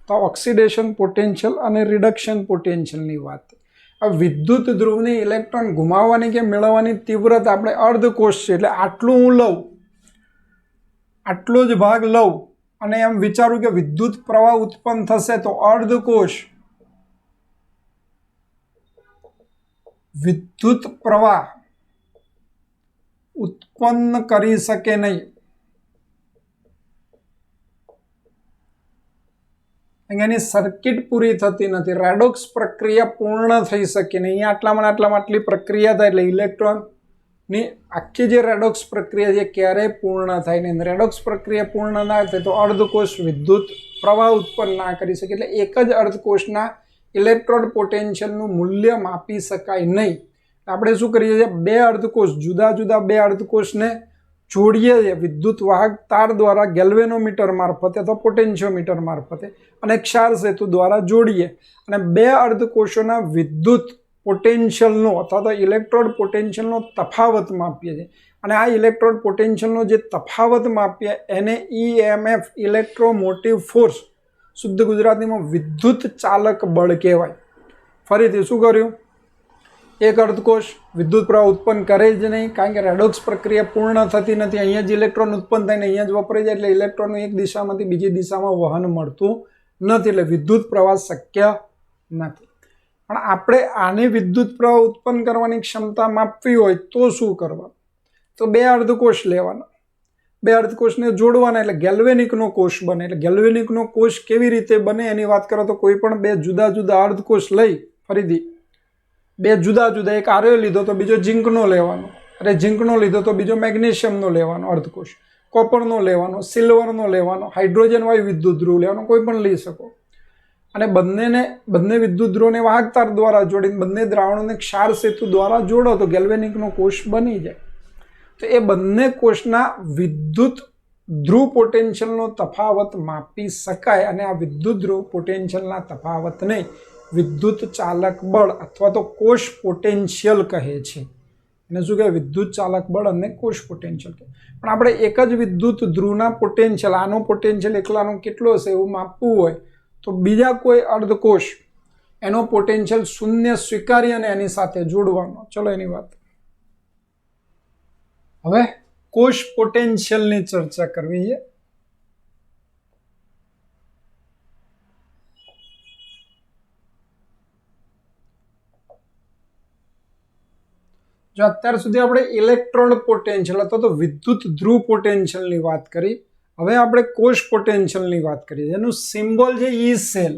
તો ઓક્સિડેશન પોટેન્શિયલ અને રિડક્શન પોટેન્શિયલની વાત. આ વિદ્યુત ધ્રુવની ઇલેક્ટ્રોન ગુમાવવાની કે મેળવવાની તીવ્રતા આપણે અર્ધકોષ છે એટલે આટલું હું લઉં, આટલો જ ભાગ લઉં અને એમ વિચારું કે વિદ્યુત પ્રવાહ ઉત્પન્ન થશે તો અર્ધકોષ વિદ્યુત પ્રવાહ ઉત્પન્ન કરી શકે નહીં. એની સર્કિટ પૂરી થતી નથી, રેડોક્સ પ્રક્રિયા પૂર્ણ થઈ શકે નહીં. અહીંયા આટલામાં આટલી પ્રક્રિયા થાય એટલે ઇલેક્ટ્રોનની આખી જે રેડોક્સ પ્રક્રિયા છે ક્યારેય પૂર્ણ થાય નહીં. રેડોક્સ પ્રક્રિયા પૂર્ણ ના થાય તો અર્ધકોષ વિદ્યુત પ્રવાહ ઉત્પન્ન ના કરી શકે. એટલે એક જ અર્ધકોષના ઇલેક્ટ્રોડ પોટેન્શિયલનું મૂલ્ય માપી શકાય નહીં. આપણે શું કરીએ છીએ, બે અર્ધકોષ જુદા જુદા બે અર્ધકોષને જોડીએ છીએ વિદ્યુત વાહક તાર દ્વારા ગેલ્વેનોમીટર મારફતે અથવા પોટેન્શિયોમીટર મારફતે અને ક્ષાર સેતુ દ્વારા જોડીએ અને બે અર્ધકોષોના વિદ્યુત પોટેન્શિયલનો અથવા તો ઇલેક્ટ્રોડ પોટેન્શિયલનો તફાવત માપીએ છીએ. અને આ ઇલેક્ટ્રોડ પોટેન્શિયલનો જે તફાવત માપીએ એને EMF ઇલેક્ટ્રોમોટિવ ફોર્સ, શુદ્ધ ગુજરાતીમાં વિદ્યુત ચાલક બળ કહેવાય. ફરીથી શું કર્યું, એક અર્ધકોષ વિદ્યુત પ્રવાહ ઉત્પન્ન કરે જ નહીં કારણ કે રેડોક્સ પ્રક્રિયા પૂર્ણ થતી નથી. અહીંયા જ ઇલેક્ટ્રોન ઉત્પન્ન થઈને અહીંયા જ વપરાઈ જાય એટલે ઇલેક્ટ્રોનનું એક દિશામાંથી બીજી દિશામાં વહન મળતું નથી, એટલે વિદ્યુત પ્રવાહ શક્ય નથી. પણ આપણે આની વિદ્યુત પ્રવાહ ઉત્પન્ન કરવાની ક્ષમતા માપવી હોય તો શું કરવાનું, તો બે અર્ધકોષ લેવાના, બે અર્ધકોષને જોડવાના એટલે ગેલ્વેનિકનો કોષ બને. એટલે ગેલ્વેનિકનો કોષ કેવી રીતે બને એની વાત કરો તો કોઈ પણ બે જુદા જુદા અર્ધકોષ લઈ, ફરીથી બે જુદા જુદા, એક આર્યો લીધો તો બીજો ઝીંકનો લેવાનો, અરે ઝીંકનો લીધો તો બીજો મેગ્નેશિયમનો લેવાનો અર્ધકોષ, કોપરનો લેવાનો, સિલ્વરનો લેવાનો, હાઇડ્રોજન વાયુ વિદ્યુત ધ્રુવ લેવાનો, કોઈ પણ લઈ શકો. અને બંને વિદ્યુત ધ્રુવને વાહક તાર દ્વારા જોડીને બંને દ્રાવણોને ક્ષાર સેતુ દ્વારા જોડો તો ગેલ્વેનિકનો કોષ બની જાય. તો એ બંને કોષના વિદ્યુત ધ્રુવ પોટેન્શિયલનો તફાવત માપી શકાય અને આ વિદ્યુત ધ્રુવ પોટેન્શિયલના તફાવતને વિદ્યુત ચાલક બળ અથવા તો કોષ પોટેન્શિયલ કહે છે. એને શું કહે, વિદ્યુત ચાલક બળ અને કોષ પોટેન્શિયલ કહે. પણ આપણે એક જ વિદ્યુત ધ્રુવના પોટેન્શિયલ, આનો પોટેન્શિયલ એકલાનો કેટલો હશે એવું માપવું હોય તો બીજા કોઈ અર્ધકોષ એનો પોટેન્શિયલ શૂન્ય સ્વીકારી અને એની સાથે જોડવાનો. ચલો એની વાત. હવે કોષ પોટેન્શિયલની ચર્ચા કરવી છે. જો અત્યાર સુધી આપણે ઇલેક્ટ્રોડ પોટેન્શિયલ અથવા તો વિદ્યુત ધ્રુવ પોટેન્શિયલની વાત કરી, હવે આપણે કોષ પોટેન્શિયલની વાત કરીએ. એનું સિમ્બોલ છે E સેલ.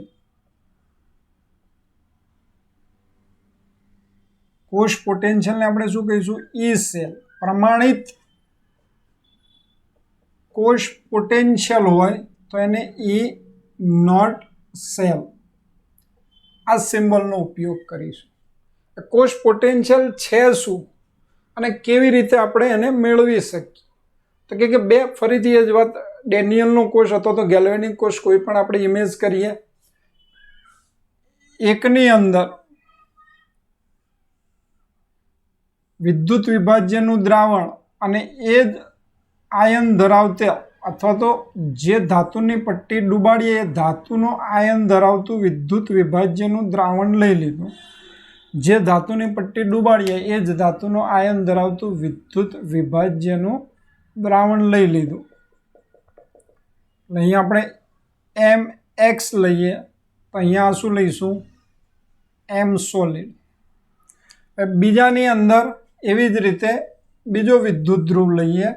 કોષ પોટેન્શિયલને આપણે શું કહીશું, E સેલ. પ્રમાણિત કોષ પોટેન્શિયલ હોય તો એને E નોટ સેલ આ સિમ્બોલનો ઉપયોગ કરીશું. કોષ પોટેન્શિયલ છે શું અને કેવી રીતે આપણે એને મેળવી શકીએ? તો કે બે ફરીથી એ જ વાત, ડેનિયલનો કોષ હતો તો ગેલ્વેનિક કોષ કોઈ પણ આપણે ઇમેજ કરીએ, એકની અંદર વિદ્યુત વિભાજ્યનું દ્રાવણ અને એ જ આયન ધરાવતા અથવા તો જે ધાતુની પટ્ટી ડૂબાડીએ એ ધાતુનો આયન ધરાવતું વિદ્યુત વિભાજ્યનું દ્રાવણ લઈ લીધું, જે ધાતુની પટ્ટી ડૂબાડીએ એ જ ધાતુનો આયન ધરાવતું વિદ્યુત વિભાજ્યનું દ્રાવણ લઈ લીધું. અહીંયા આપણે MX લઈએ તો અહીંયા શું લઈશું? M solid. બીજાની અંદર એવી જ રીતે બીજો વિદ્યુત ધ્રુવ લઈએ,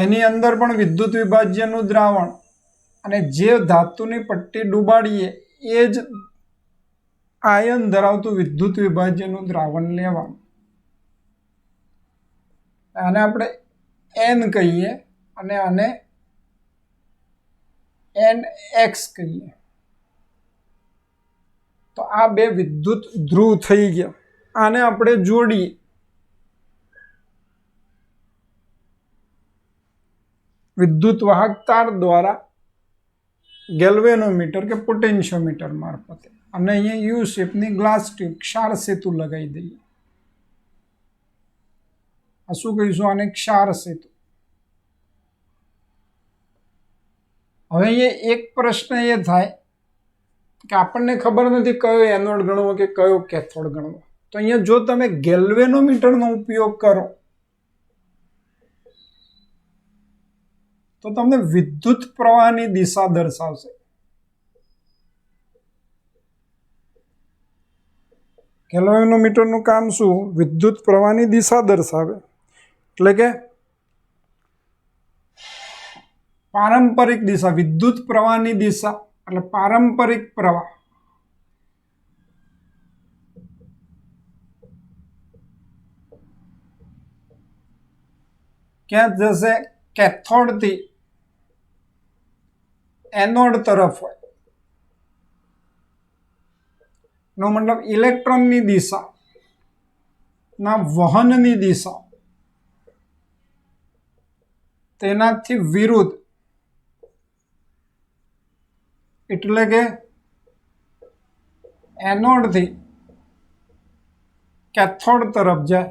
એની અંદર પણ વિદ્યુત વિભાજ્યનું દ્રાવણ અને જે ધાતુની પટ્ટી ડૂબાડીએ એ જ આયન ધરાવતું વિદ્યુત વિભાજ્યનું દ્રાવણ લેવાનું. આને આપણે N કહીએ અને આને NX કહીએ. તો આ બે વિદ્યુત ધ્રુવ થઈ ગયા. આને આપણે જોડીએ. વિદ્યુત વાહક તાર દ્વારા ગેલ્વેનોમીટર કે પોટેન્શિયોમીટર મારફતે, અને અહીંયા યુ શેપની ગ્લાસ ટ્યુબ ક્ષાર સેતુ લગાવી દઈએ. આ શું કહીશું? આને ક્ષાર સેતુ. હવે અહીંયા એક પ્રશ્ન એ થાય કે આપણને ખબર નથી કયો એનોડ ગણવો કે કયો કેથોડ ગણવો. તો અહીંયા જો તમે ગેલ્વેનોમીટરનો ઉપયોગ કરો તો તમને વિદ્યુત પ્રવાહની દિશા દર્શાવશે. ગેલ્વેનોમીટરનું કામ શું? વિદ્યુત પ્રવાહની દિશા દર્શાવે. એટલે કે પારંપરિક દિશા, વિદ્યુત પ્રવાહની દિશા એટલે પારંપરિક પ્રવાહ. ક્યાં જશે? કેથોડથી એનોડ તરફ હોય. નો મતલબ ઇલેક્ટ્રોનની દિશા ના વહનની દિશા તેનાથી વિરુદ્ધ, એટલે કે એનોડથી કેથોડ તરફ જાય.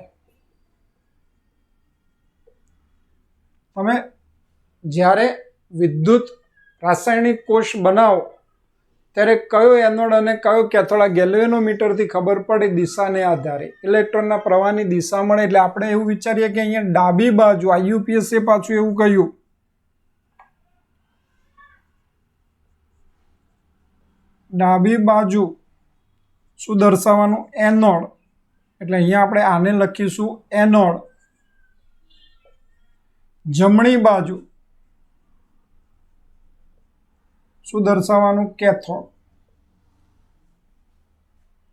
તમે જ્યારે વિદ્યુત રાસાયણિક કોષ બનાવો ત્યારે કયો એનોડ અને કયો કેથોડ આ ગેલ્વેનોમીટરથી ખબર પડે દિશાને આધારે. ઇલેક્ટ્રોનના પ્રવાહની દિશા મળે એટલે આપણે એવું વિચારીએ કે અહીંયા ડાબી બાજુ, IUPAC પાછું એવું કહ્યું, ડાબી બાજુ શું દર્શાવવાનું? એનોડ. એટલે અહીંયા આપણે આને લખીશું એનોડ. જમણી બાજુ શું દર્શાવવાનું? કેથોડ.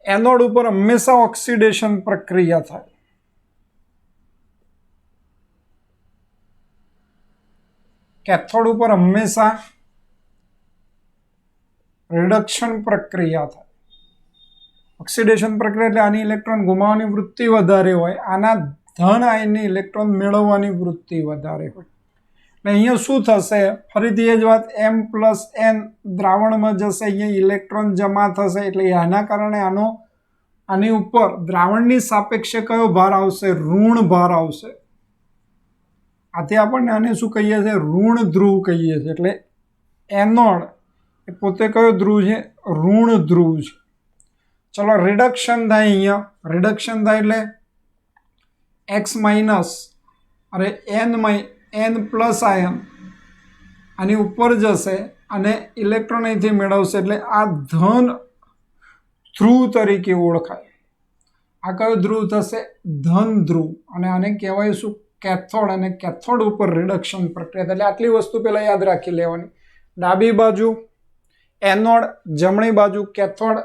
એનોડ ઉપર હંમેશા ઓક્સિડેશન પ્રક્રિયા થાય. કેથોડ ઉપર હંમેશા રિડક્શન પ્રક્રિયા થાય. ઓક્સિડેશન પ્રક્રિયા એટલે આની ઇલેક્ટ્રોન ગુમાવવાની વૃત્તિ વધારે હોય, આના ધન આયનની ઇલેક્ટ્રોન મેળવવાની વૃત્તિ વધારે હોય. એટલે અહીંયા શું થશે? ફરીથી એ જ વાત, M+N દ્રાવણમાં જશે, અહીંયા ઇલેક્ટ્રોન જમા થશે. એટલે આના કારણે આની ઉપર દ્રાવણની સાપેક્ષે કયો ભાર આવશે? ઋણ ભાર આવશે. આથી આપણને આને શું કહીએ છીએ? ઋણ ધ્રુવ કહીએ છીએ. એટલે એનોડ એ પોતે કયો ધ્રુવ છે? ઋણ ધ્રુવ છે. ચલો રિડક્શન થાય. અહીંયા રિડક્શન થાય એટલે X માઇનસ અરે N પ્લસ આયન આની ઉપર જશે અને ઇલેક્ટ્રોન અહીંથી મેળવશે. એટલે આ ધન ધ્રુવ તરીકે ઓળખાય. આ કયો ધ્રુવ થશે? ધન ધ્રુવ. અને આને કહેવાય શું? કેથોડ. અને કેથોડ ઉપર રિડક્શન પ્રક્રિયા. એટલે આટલી વસ્તુ પહેલાં યાદ રાખી લેવાની. ડાબી બાજુ એનોડ, જમણી બાજુ કેથોડ.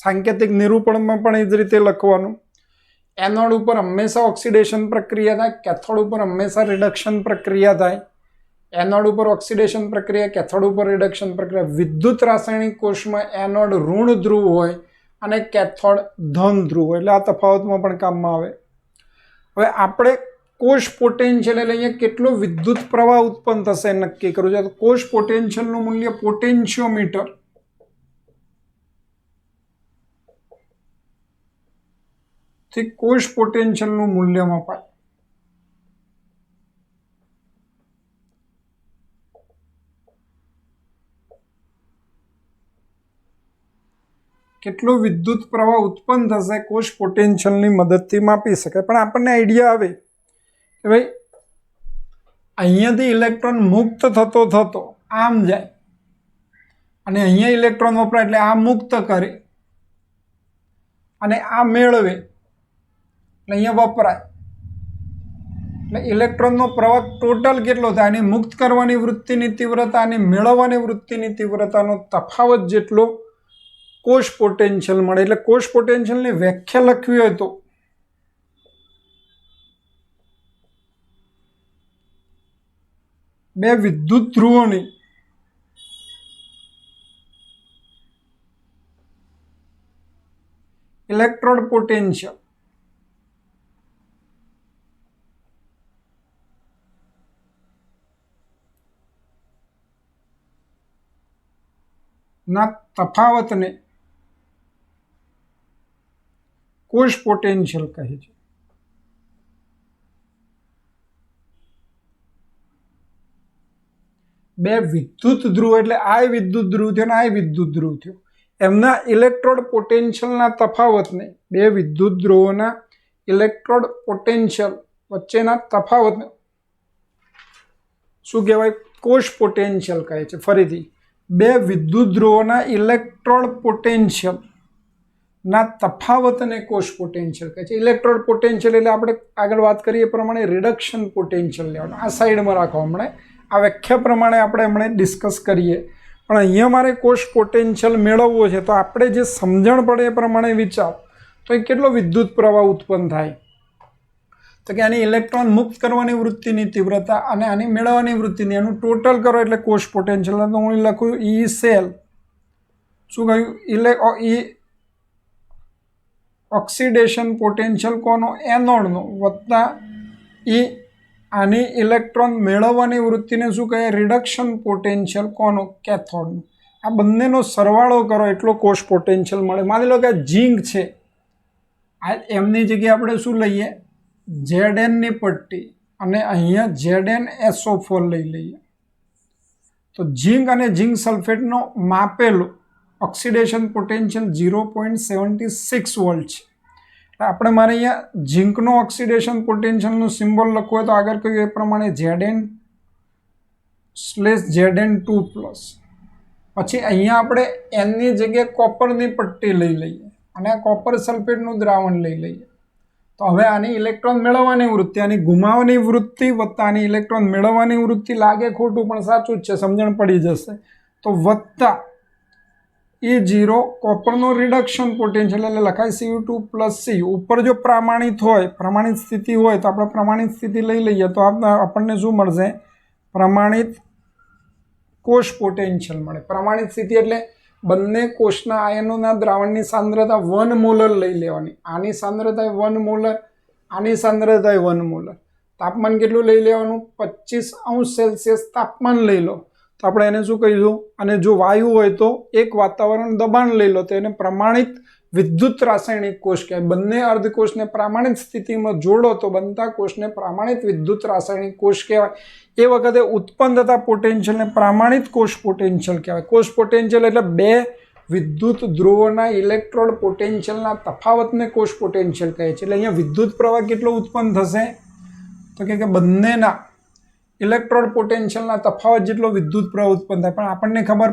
સાંકેતિક નિરૂપણમાં પણ એ જ રીતે લખવાનું. એનોડ ઉપર હંમેશા ઓક્સિડેશન પ્રક્રિયા થાય, કેથોડ ઉપર હંમેશા રિડક્શન પ્રક્રિયા થાય. એનોડ ઉપર ઓક્સિડેશન પ્રક્રિયા, કેથોડ ઉપર રિડક્શન પ્રક્રિયા. વિદ્યુત રાસાયણિક કોષમાં એનોડ ઋણ ધ્રુવ હોય અને કેથોડ ધન ધ્રુવ હોય, એટલે આ તફાવતમાં પણ કામમાં આવે. હવે આપણે કોષ પોટેન્શિયલ એટલે અહીંયા કેટલો વિદ્યુત પ્રવાહ ઉત્પન્ન થશે નક્કી કરવું છે. તો કોષ પોટેન્શિયલનું મૂલ્ય પોટેન્શિયોમીટર થી કોષ પોટેન્શિયલનું મૂલ્ય મપાય. કેટલો વિદ્યુત પ્રવાહ ઉત્પન્ન થશે કોષ પોટેન્શિયલની મદદથી માપી શકાય. પણ આપણને આઈડિયા આવે કે ભાઈ અહીંયાથી ઇલેક્ટ્રોન મુક્ત થતો થતો આમ જાય અને અહીંયા ઇલેક્ટ્રોન વપરાય એટલે આ મુક્ત કરે અને આ મેળવે એટલે અહીંયા વપરાય. એટલે ઇલેક્ટ્રોનનો પ્રવાહ ટોટલ કેટલો થાય? આની મુક્ત કરવાની વૃત્તિની તીવ્રતા અને મેળવવાની વૃત્તિની તીવ્રતાનો તફાવત જેટલો કોષ પોટેન્શિયલ મળે. એટલે કોષ પોટેન્શિયલની વ્યાખ્યા લખવી હોય તો બે વિદ્યુત ધ્રુવોની ઇલેક્ટ્રોડ પોટેન્શિયલ ના તફાવતને કોષ પોટેન્શિયલ કહે છે. બે વિદ્યુત ધ્રુવ એટલે આ વિદ્યુત ધ્રુવ થયો ને આ વિદ્યુત ધ્રુવ થયો, એમના ઇલેક્ટ્રોડ પોટેન્શિયલના તફાવતને, બે વિદ્યુત ધ્રુવોના ઇલેક્ટ્રોડ પોટેન્શિયલ વચ્ચેના તફાવતને શું કહેવાય? કોષ પોટેન્શિયલ કહે છે. ફરીથી, બે વિદ્યુત ધ્રુવોના ઇલેક્ટ્રોડ પોટેન્શિયલ ના તફાવતને કોષ પોટેન્શિયલ કહે છે. ઇલેક્ટ્રોડ પોટેન્શિયલ એટલે આપણે આગળ વાત કરીએ એ પ્રમાણે રિડક્શન પોટેન્શિયલ લેવાનું. આ સાઈડમાં રાખો, હમણાં આ વ્યાખ્યા પ્રમાણે આપણે હમણાં ડિસ્કસ કરીએ. પણ અહીંયા મારે કોષ પોટેન્શિયલ મેળવવો છે તો આપણે જે સમજણ પડે એ પ્રમાણે વિચાર તો એ કેટલો વિદ્યુત પ્રવાહ ઉત્પન્ન થાય? તો કે આની ઇલેક્ટ્રોન મુક્ત કરવાની વૃત્તિની તીવ્રતા અને આની મેળવવાની વૃત્તિની, એનું ટોટલ કરો એટલે કોષ પોટેન્શિયલ. તો હું લખું ઈ સેલ, શું કહ્યું? ઈ ઓક્સિડેશન પોટેન્શિયલ કોનો? એનોડનો, વત્તા ઈ આની ઇલેક્ટ્રોન મેળવવાની વૃત્તિને શું કહે? રિડક્શન પોટેન્શિયલ કોનો? કેથોડનો. આ બંનેનો સરવાળો કરો એટલો કોષ પોટેન્શિયલ મળે. માની લો કે ઝીંક છે, આ એમની જગ્યાએ આપણે શું લઈએ? ZNની પટ્ટી અને અહીંયા ZnSO4 લઈ લઈએ. તો ઝીંક અને ઝીંક સલ્ફેટનો માપેલો ઓક્સિડેશન પોટેન્શિયલ 0.76 વોલ્ટ છે. આપણે મારે અહીંયા ઝીંકનો ઓક્સિડેશન પોટેન્શિયલનું સિમ્બોલ લખવું હોય તો આગળ કહ્યું એ પ્રમાણે Zn/Zn2+. પછી અહીંયા આપણે એનની જગ્યાએ કોપરની પટ્ટી લઈ લઈએ અને આ કોપર સલ્ફેટનું દ્રાવણ લઈ લઈએ. તો હવે આની ઇલેક્ટ્રોન મેળવવાની વૃત્તિ, આની ગુમાવવાની વૃત્તિ વત્તા આની ઇલેક્ટ્રોન મેળવવાની વૃત્તિ, લાગે ખોટું પણ સાચું જ છે, સમજણ પડી જશે. તો વત્તા E0 કોપરનો રિડક્શન પોટેન્શિયલ એટલે લખાય Cu2+C. ઉપર જો પ્રમાણિત હોય, પ્રમાણિત સ્થિતિ હોય તો આપણે પ્રમાણિત સ્થિતિ લઈ લઈએ તો આપણને શું મળશે? પ્રમાણિત કોષ પોટેન્શિયલ મળે. પ્રમાણિત સ્થિતિ એટલે બંને કોષના આયનોના દ્રાવણની સાંદ્રતા 1 મોલર લઈ લેવાની. આની સાંદ્રતા 1 મોલર, આની સાંદ્રતા 1 મોલર. તાપમાન કેટલું લઈ લેવાનું? 25°C તાપમાન લઈ લો તો આપણે એને શું કહીશું? અને જો વાયુ હોય તો એક વાતાવરણ દબાણ લઈ લો તો એને પ્રમાણિત વિદ્યુત રાસાયણિક કોષ કહેવાય. બંને અર્ધકોષને પ્રમાણિત સ્થિતિમાં જોડો તો બનતા કોષને પ્રમાણિત વિદ્યુત રાસાયણિક કોષ કહેવાય. એ વખતે ઉત્પન્ન થતા પોટેન્શિયલને પ્રમાણિત કોષ પોટેન્શિયલ કહેવાય. કોષ પોટેન્શિયલ એટલે બે વિદ્યુત ધ્રુવોના ઇલેક્ટ્રોડ પોટેન્શિયલના તફાવતને કોષ પોટેન્શિયલ કહે છે. એટલે અહીંયા વિદ્યુત પ્રવાહ કેટલો ઉત્પન્ન થશે? તો કે બંનેના ઇલેક્ટ્રોડ પોટેન્શિયલના તફાવત જેટલો વિદ્યુત પ્રવાહ ઉત્પન્ન થાય. પણ આપણને ખબર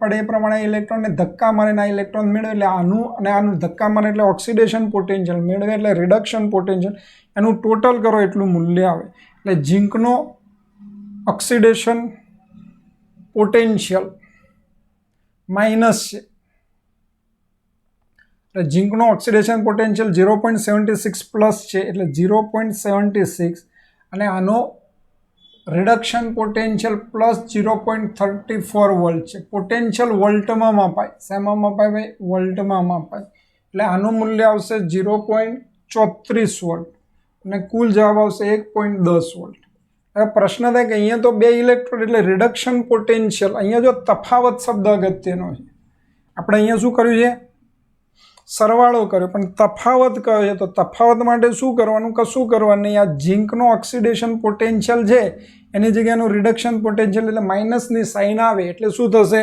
પડે એ પ્રમાણે ઇલેક્ટ્રોનને ધક્કા મારે ને આ ઇલેક્ટ્રોન મેળવે એટલે આનું અને આનું ધક્કા મારે એટલે ઓક્સિડેશન પોટેન્શિયલ મેળવે એટલે રિડક્શન પોટેન્શિયલ, એનું ટોટલ કરો એટલું મૂલ્ય આવે. એટલે ઝીંકનો ઓક્સિડેશન પોટેન્શિયલ માઇનસ છે, એટલે ઝીંકનો ઓક્સિડેશન પોટેન્શિયલ 0.76 પ્લસ છે એટલે 0.76 અને આનો રિડક્શન પોટેન્શિયલ પ્લસ 0.34 વોલ્ટ છે. પોટેન્શિયલ વોલ્ટમાં મપાય. શેમાં મપાય ભાઈ? વોલ્ટમાં મપાય. એટલે આનું મૂલ્ય આવશે 0.34 વોલ્ટ અને કુલ જવાબ આવશે 1.10 વોલ્ટ. હવે પ્રશ્ન થાય કે અહીંયા તો 2 ઇલેક્ટ્રોડ એટલે રિડક્શન પોટેન્શિયલ. અહીંયા જો તફાવત શબ્દ અગત્યનો છે. આપણે અહીંયા શું કર્યું છે? સરવાળો કર્યો, પણ તફાવત કયો છે? તો તફાવત માટે શું કરવાનું? કશું કરવાનું નહીં. આ ઝીંકનો ઓક્સિડેશન પોટેન્શિયલ છે એની જગ્યાનું રિડક્શન પોટેન્શિયલ એટલે માઇનસની સાઇન આવે એટલે શું થશે?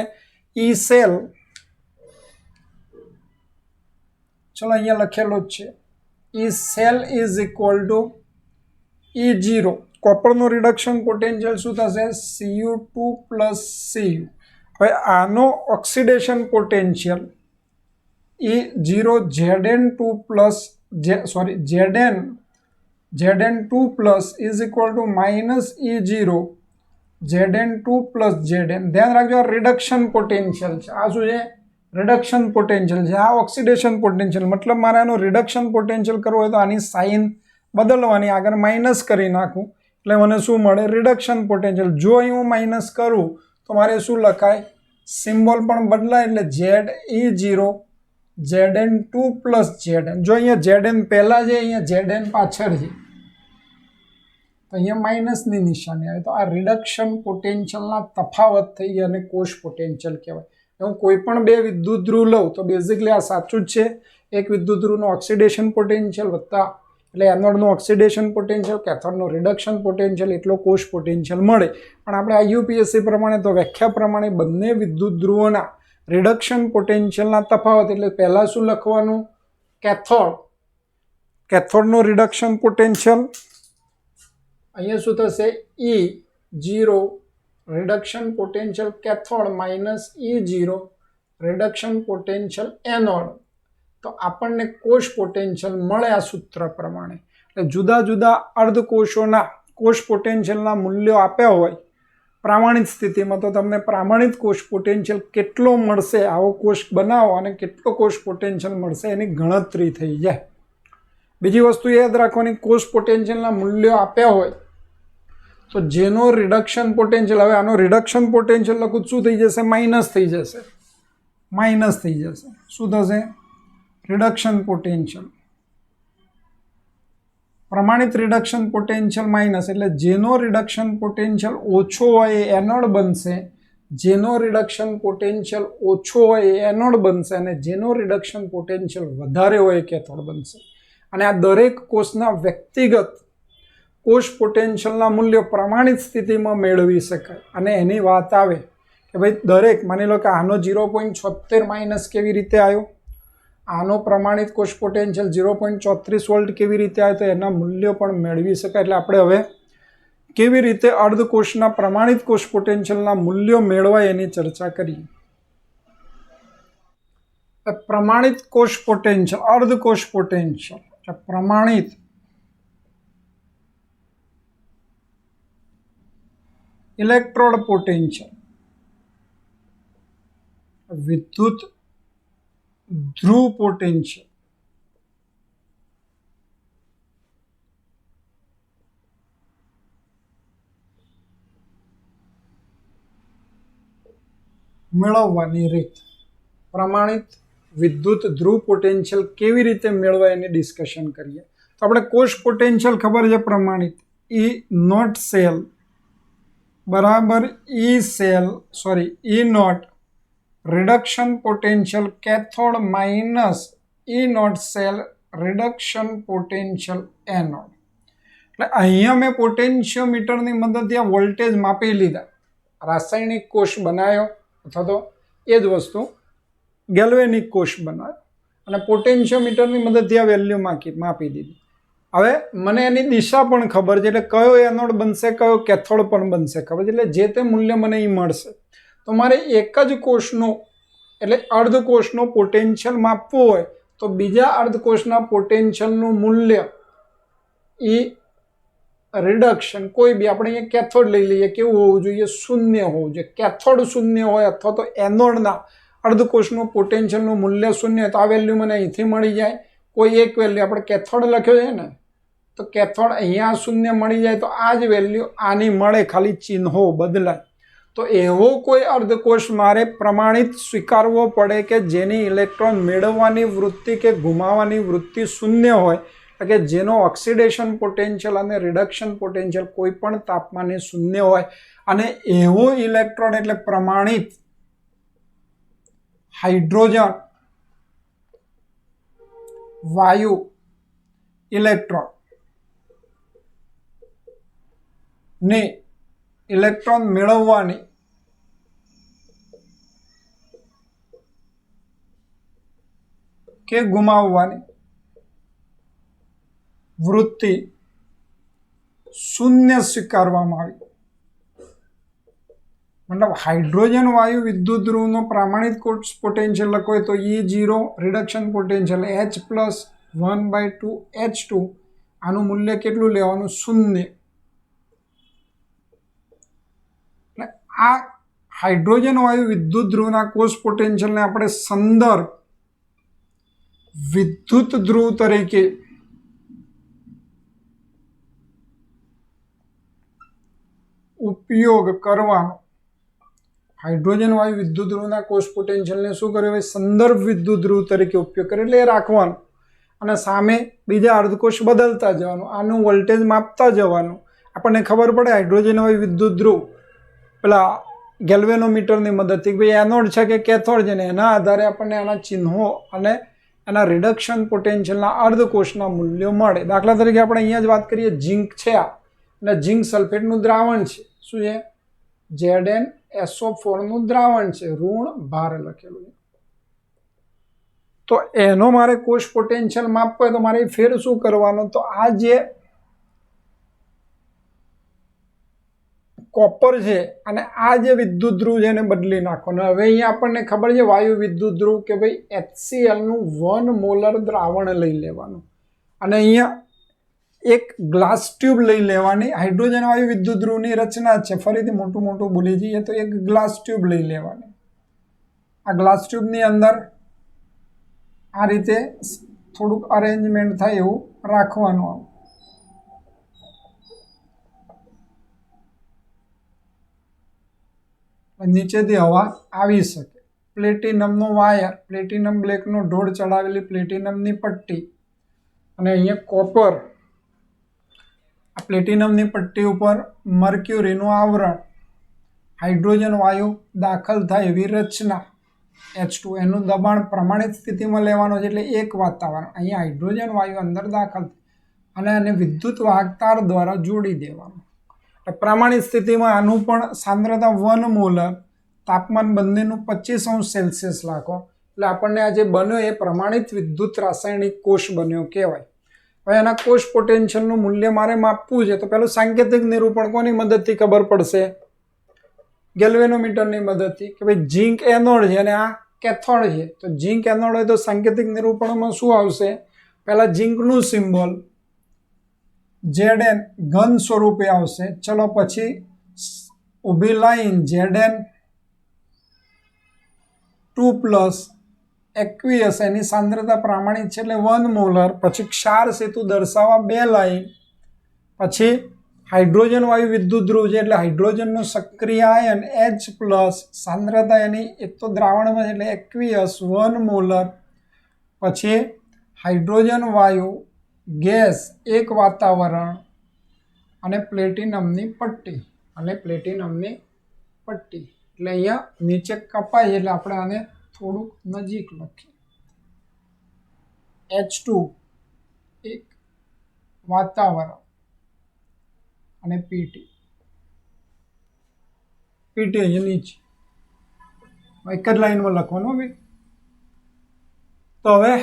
E cell. ચલો અહીંયા લખેલો જ છે. E cell is equal to E0. કોપરનું રિડક્શન પોટેન્શિયલ શું થશે? Cu2 plus Cu. હવે આનો oxidation potential E0 Zn2 plus Zn2 plus is equal to minus E0 Zn2 plus Zn. ધ્યાન રાખજો, આ રિડક્શન પોટેન્શિયલ છે. આ શું છે? રિડક્શન પોટેન્શિયલ છે. આ ઓક્સિડેશન પોટેન્શિયલ મતલબ મારે આનું રિડક્શન પોટેન્શિયલ કરવું હોય તો આની સાઇન બદલવાની, આગળ માઇનસ કરી નાખું એટલે મને શું મળે? Reduction potential. જો અહીં હું માઇનસ કરું તો મારે શું લખાય? સિમ્બોલ પણ બદલાય એટલે Ze0 Zn2 પ્લસ Zn. જો અહીંયા Zn પહેલાં છે, અહીંયા Zn પાછળ છે, તો અહીંયા માઇનસની નિશાની આવે. તો આ રિડક્શન પોટેન્શિયલના તફાવત થઈ ગયા અને કોષ પોટેન્શિયલ કહેવાય. હું કોઈ પણ 2 વિદ્યુત ધ્રુવ લઉં તો બેઝિકલી આ સાચું જ છે. એક વિદ્યુત ધ્રુવનું ઓક્સિડેશન પોટેન્શિયલ વત્તા એટલે એનોડનું ઓક્સિડેશન પોટેન્શિયલ, કેથોડનું રિડક્શન પોટેન્શિયલ એટલો કોષ પોટેન્શિયલ મળે. પણ આપણે IUPAC પ્રમાણે તો વ્યાખ્યા પ્રમાણે બંને વિદ્યુત ધ્રુવોના રિડક્શન પોટેન્શિયલના તફાવત એટલે પહેલાં શું લખવાનું? કેથોડનું રિડક્શન પોટેન્શિયલ અહીંયા શું થશે? E0 reduction potential cathode minus E0 reduction potential anode. તો આપણને કોષ પોટેન્શિયલ મળે આ સૂત્ર પ્રમાણે. એટલે જુદા જુદા અર્ધકોષોના કોષ પોટેન્શિયલના મૂલ્યો આપ્યા હોય પ્રામાણિક સ્થિતિમાં તો તમને પ્રામાણિક કોષ પોટેન્શિયલ કેટલો મળશે, આવો કોષ બનાવો અને કેટલો કોષ પોટેન્શિયલ મળશે એની ગણતરી થઈ જાય. બીજી વસ્તુ યાદ રાખવાની, કોષ પોટેન્શિયલના મૂલ્યો આપ્યા હોય તો જેનો રિડક્શન પોટેન્શિયલ, હવે આનો રિડક્શન પોટેન્શિયલ લખું શું થઈ જશે? માઇનસ થઈ જશે. શું થશે? Reduction potential. પ્રમાણિત રિડક્શન પોટેન્શિયલ માઇનસ એટલે જેનો રિડક્શન પોટેન્શિયલ ઓછો હોય એ એનોડ બનશે, જેનો રિડક્શન પોટેન્શિયલ ઓછો હોય એ એનોડ બનશે અને જેનો રિડક્શન પોટેન્શિયલ વધારે હોય એ કેથોડ બનશે. અને આ દરેક કોષના વ્યક્તિગત કોષ પોટેન્શિયલના મૂલ્યો પ્રમાણિત સ્થિતિમાં મેળવી શકાય. અને એની વાત આવે કે ભાઈ દરેક, માની લો કે આનો 0.76 માઇનસ કેવી રીતે આવ્યો, આનો પ્રમાણિત કોષ પોટેન્શિયલ 0.34 વોલ્ટ કેવી રીતે આવે, તો એના મૂલ્યો પણ મેળવી શકાય. એટલે આપણે હવે કેવી રીતે અર્ધકોષના પ્રમાણિત કોષ પોટેન્શિયલના મૂલ્યો મેળવાય એની ચર્ચા કરીએ. પ્રમાણિત કોષ પોટેન્શિયલ, અર્ધકોષ પોટેન્શિયલ એટલે પ્રમાણિત ઇલેક્ટ્રોડ પોટેન્શિયલ, વિદ્યુત ધ્રુવ પોટેન્શિયલ, મેળવવાની રીત. પ્રમાણિત વિદ્યુત ધ્રુવ પોટેન્શિયલ કેવી રીતે મેળવાય એની ડિસ્કશન કરીએ. તો આપણે કોષ પોટેન્શિયલ ખબર છે પ્રમાણિત E0 સેલ બરાબર E0 reduction potential cathode minus E0 cell reduction potential anode. એટલે અહીંયા મેં પોટેન્શિયોમીટરની મદદથી આ વોલ્ટેજ માપી લીધા, રાસાયણિક કોષ બનાવ્યો અથવા તો એ જ વસ્તુ ગેલ્વેનિક કોષ બનાવ્યો અને પોટેન્શિયોમીટરની મદદથી આ વેલ્યુ માપી દીધી. હવે મને એની દિશા પણ ખબર છે, એટલે કયો એનોડ બનશે, કયો કેથોડ પણ બનશે ખબર છે. એટલે જે તે મૂલ્ય મને એ મળશે. તો મારે એક જ કોષનો એટલે અર્ધકોષનો પોટેન્શિયલ માપવું હોય તો બીજા અર્ધકોષના પોટેન્શિયલનું મૂલ્ય એ રિડક્શન કોઈ બી, આપણે અહીંયા કેથોડ લઈ લઈએ, કેવું હોવું જોઈએ? શૂન્ય હોવું જોઈએ. કેથોડ શૂન્ય હોય અથવા તો એનોડના અર્ધકોષનું પોટેન્શિયલનું મૂલ્ય શૂન્ય હોય તો આ વેલ્યુ મને અહીંથી મળી જાય. કોઈ એક વેલ્યુ આપણે કેથોડ લખ્યો છે ને, તો કેથોડ અહીંયા શૂન્ય મળી જાય તો આ જ વેલ્યુ આની મળે, ખાલી ચિહ્નો બદલાય. તો એવો કોઈ અર્ધકોષ મારે પ્રમાણિત સ્વીકારવો પડે કે જેની ઇલેક્ટ્રોન મેળવવાની વૃત્તિ કે ગુમાવવાની વૃત્તિ શૂન્ય હોય, એટલે કે જેનો ઓક્સિડેશન પોટેન્શિયલ અને રિડક્શન પોટેન્શિયલ કોઈ પણ તાપમાને શૂન્ય હોય. અને એવો ઇલેક્ટ્રોન એટલે પ્રમાણિત હાઇડ્રોજન વાયુ ઇલેક્ટ્રોન ને ઇલેક્ટ્રોન મેળવવાની કે ગુમાવવાની વૃત્તિ શૂન્ય સ્વીકારવામાં આવી. મતલબ હાઇડ્રોજન વાયુ વિદ્યુત ધ્રુવનો પ્રમાણિત પોટેન્શિયલ લખો હોય તો E0 રિડક્શન પોટેન્શિયલ H+1/2H2 આનું મૂલ્ય કેટલું લેવાનું? શૂન્ય. આ હાઇડ્રોજન વાયુ વિદ્યુત ધ્રુવના કોષ પોટેન્શિયલને આપણે સંદર્ભ વિદ્યુત ધ્રુવ તરીકે ઉપયોગ કરવાનો. હાઇડ્રોજન વાયુ વિદ્યુત ધ્રુવના કોષ પોટેન્શિયલને શું કર્યું? સંદર્ભ વિદ્યુત ધ્રુવ તરીકે ઉપયોગ કરે, એટલે એ રાખવાનું અને સામે બીજા અર્ધકોષ બદલતા જવાનું, આનું વોલ્ટેજ માપતા જવાનું. આપણને ખબર પડે હાઇડ્રોજન વાયુ વિદ્યુત ધ્રુવ પેલા ગેલ્વેનોમીટરની મદદથી ભાઈ એનોડ છે કે કેથોડ છે, ને એના આધારે આપણને આના ચિહ્નો અને એના રિડક્શન પોટેન્શિયલના અર્ધકોષના મૂલ્યો મળે. દાખલા તરીકે આપણે અહીંયા જ વાત કરીએ, ઝીંક છે આ, અને ઝીંક સલ્ફેટનું દ્રાવણ છે. શું છે? ZnSO4નું દ્રાવણ છે, ઋણ ભાર લખેલું છે. તો એનો મારે કોષ પોટેન્શિયલ માપવો હોય તો મારે ફેર શું કરવાનો? તો આ જે કોપર છે અને આ જે વિદ્યુત ધ્રુવ છે એને બદલી નાખવાનો. હવે અહીંયા આપણને ખબર છે વાયુ વિદ્યુત ધ્રુવ કે ભાઈ HClનું 1 મોલર દ્રાવણ લઈ લેવાનું અને અહીંયા એક ગ્લાસ ટ્યુબ લઈ લેવાની. હાઇડ્રોજન વાયુ વિદ્યુત ધ્રુવની રચના છે, ફરીથી મોટું મોટું બોલી જઈએ તો એક ગ્લાસ ટ્યુબ લઈ લેવાની. આ ગ્લાસ ટ્યુબની અંદર આ રીતે થોડુંક અરેન્જમેન્ટ થાય એવું રાખવાનું. નીચેથી હવા આવી શકે. પ્લેટિનમનો વાયર, પ્લેટિનમ બ્લેકનો ઢોળ ચડાવેલી પ્લેટિનમની પટ્ટી અને અહીંયા કોપર. આ પ્લેટિનમની પટ્ટી ઉપર મર્ક્યુરીનું આવરણ, હાઇડ્રોજન વાયુ દાખલ થાય એવી રચના H2, એનું દબાણ પ્રમાણિત સ્થિતિમાં લેવાનો છે એટલે એક વાતાવરણ. અહીંયા હાઇડ્રોજન વાયુ અંદર દાખલ અને આને વિદ્યુત વાહક તાર દ્વારા જોડી દેવાનું. પ્રમાણિત સ્થિતિમાં આનું પણ સાંદ્રતા 1 મોલર, તાપમાન બંનેનું 25°C રાખો એટલે આપણને આ જે બન્યો એ પ્રમાણિત વિદ્યુત રાસાયણિક કોષ બન્યો કહેવાય. હવે એના કોષ પોટેન્શિયલનું મૂલ્ય મારે માપવું છે તો પેલું સાંકેતિક નિરૂપણ કોની મદદથી ખબર પડશે? ગેલ્વેનોમીટરની મદદથી કે ભાઈ ઝીંક એનોડ છે અને આ કેથોડ છે. તો ઝીંક એનોડ હોય તો સાંકેતિક નિરૂપણમાં શું આવશે? પહેલાં ઝીંકનું સિમ્બોલ Zn ઘન સ્વરૂપે આવશે. ચલો પછી ઊભી લાઈન Zn2+ એક્વિયસ, એની સાંદ્રતા પ્રમાણિત છે એટલે 1 મોલર. પછી ક્ષાર સેતુ દર્શાવવા 2 લાઈન. પછી હાઇડ્રોજન વાયુ વિદ્યુત ધ્રુવ છે એટલે હાઇડ્રોજનનો સક્રિય આયન H+, સાંદ્રતા એની એક તો દ્રાવણમાં એટલે એક્વિયસ 1 મોલર. પછી હાઇડ્રોજન વાયુ ગેસ 1 વાતાવરણ અને પ્લેટિનમની પટ્ટી એટલે અહીંયા નીચે કપાય એટલે આપણે આને થોડુંક નજીક લખીએ. H2 1 વાતાવરણ અને PT અહીંયા નીચે એક જ લાઈનમાં લખવાનું ભાઈ. તો હવે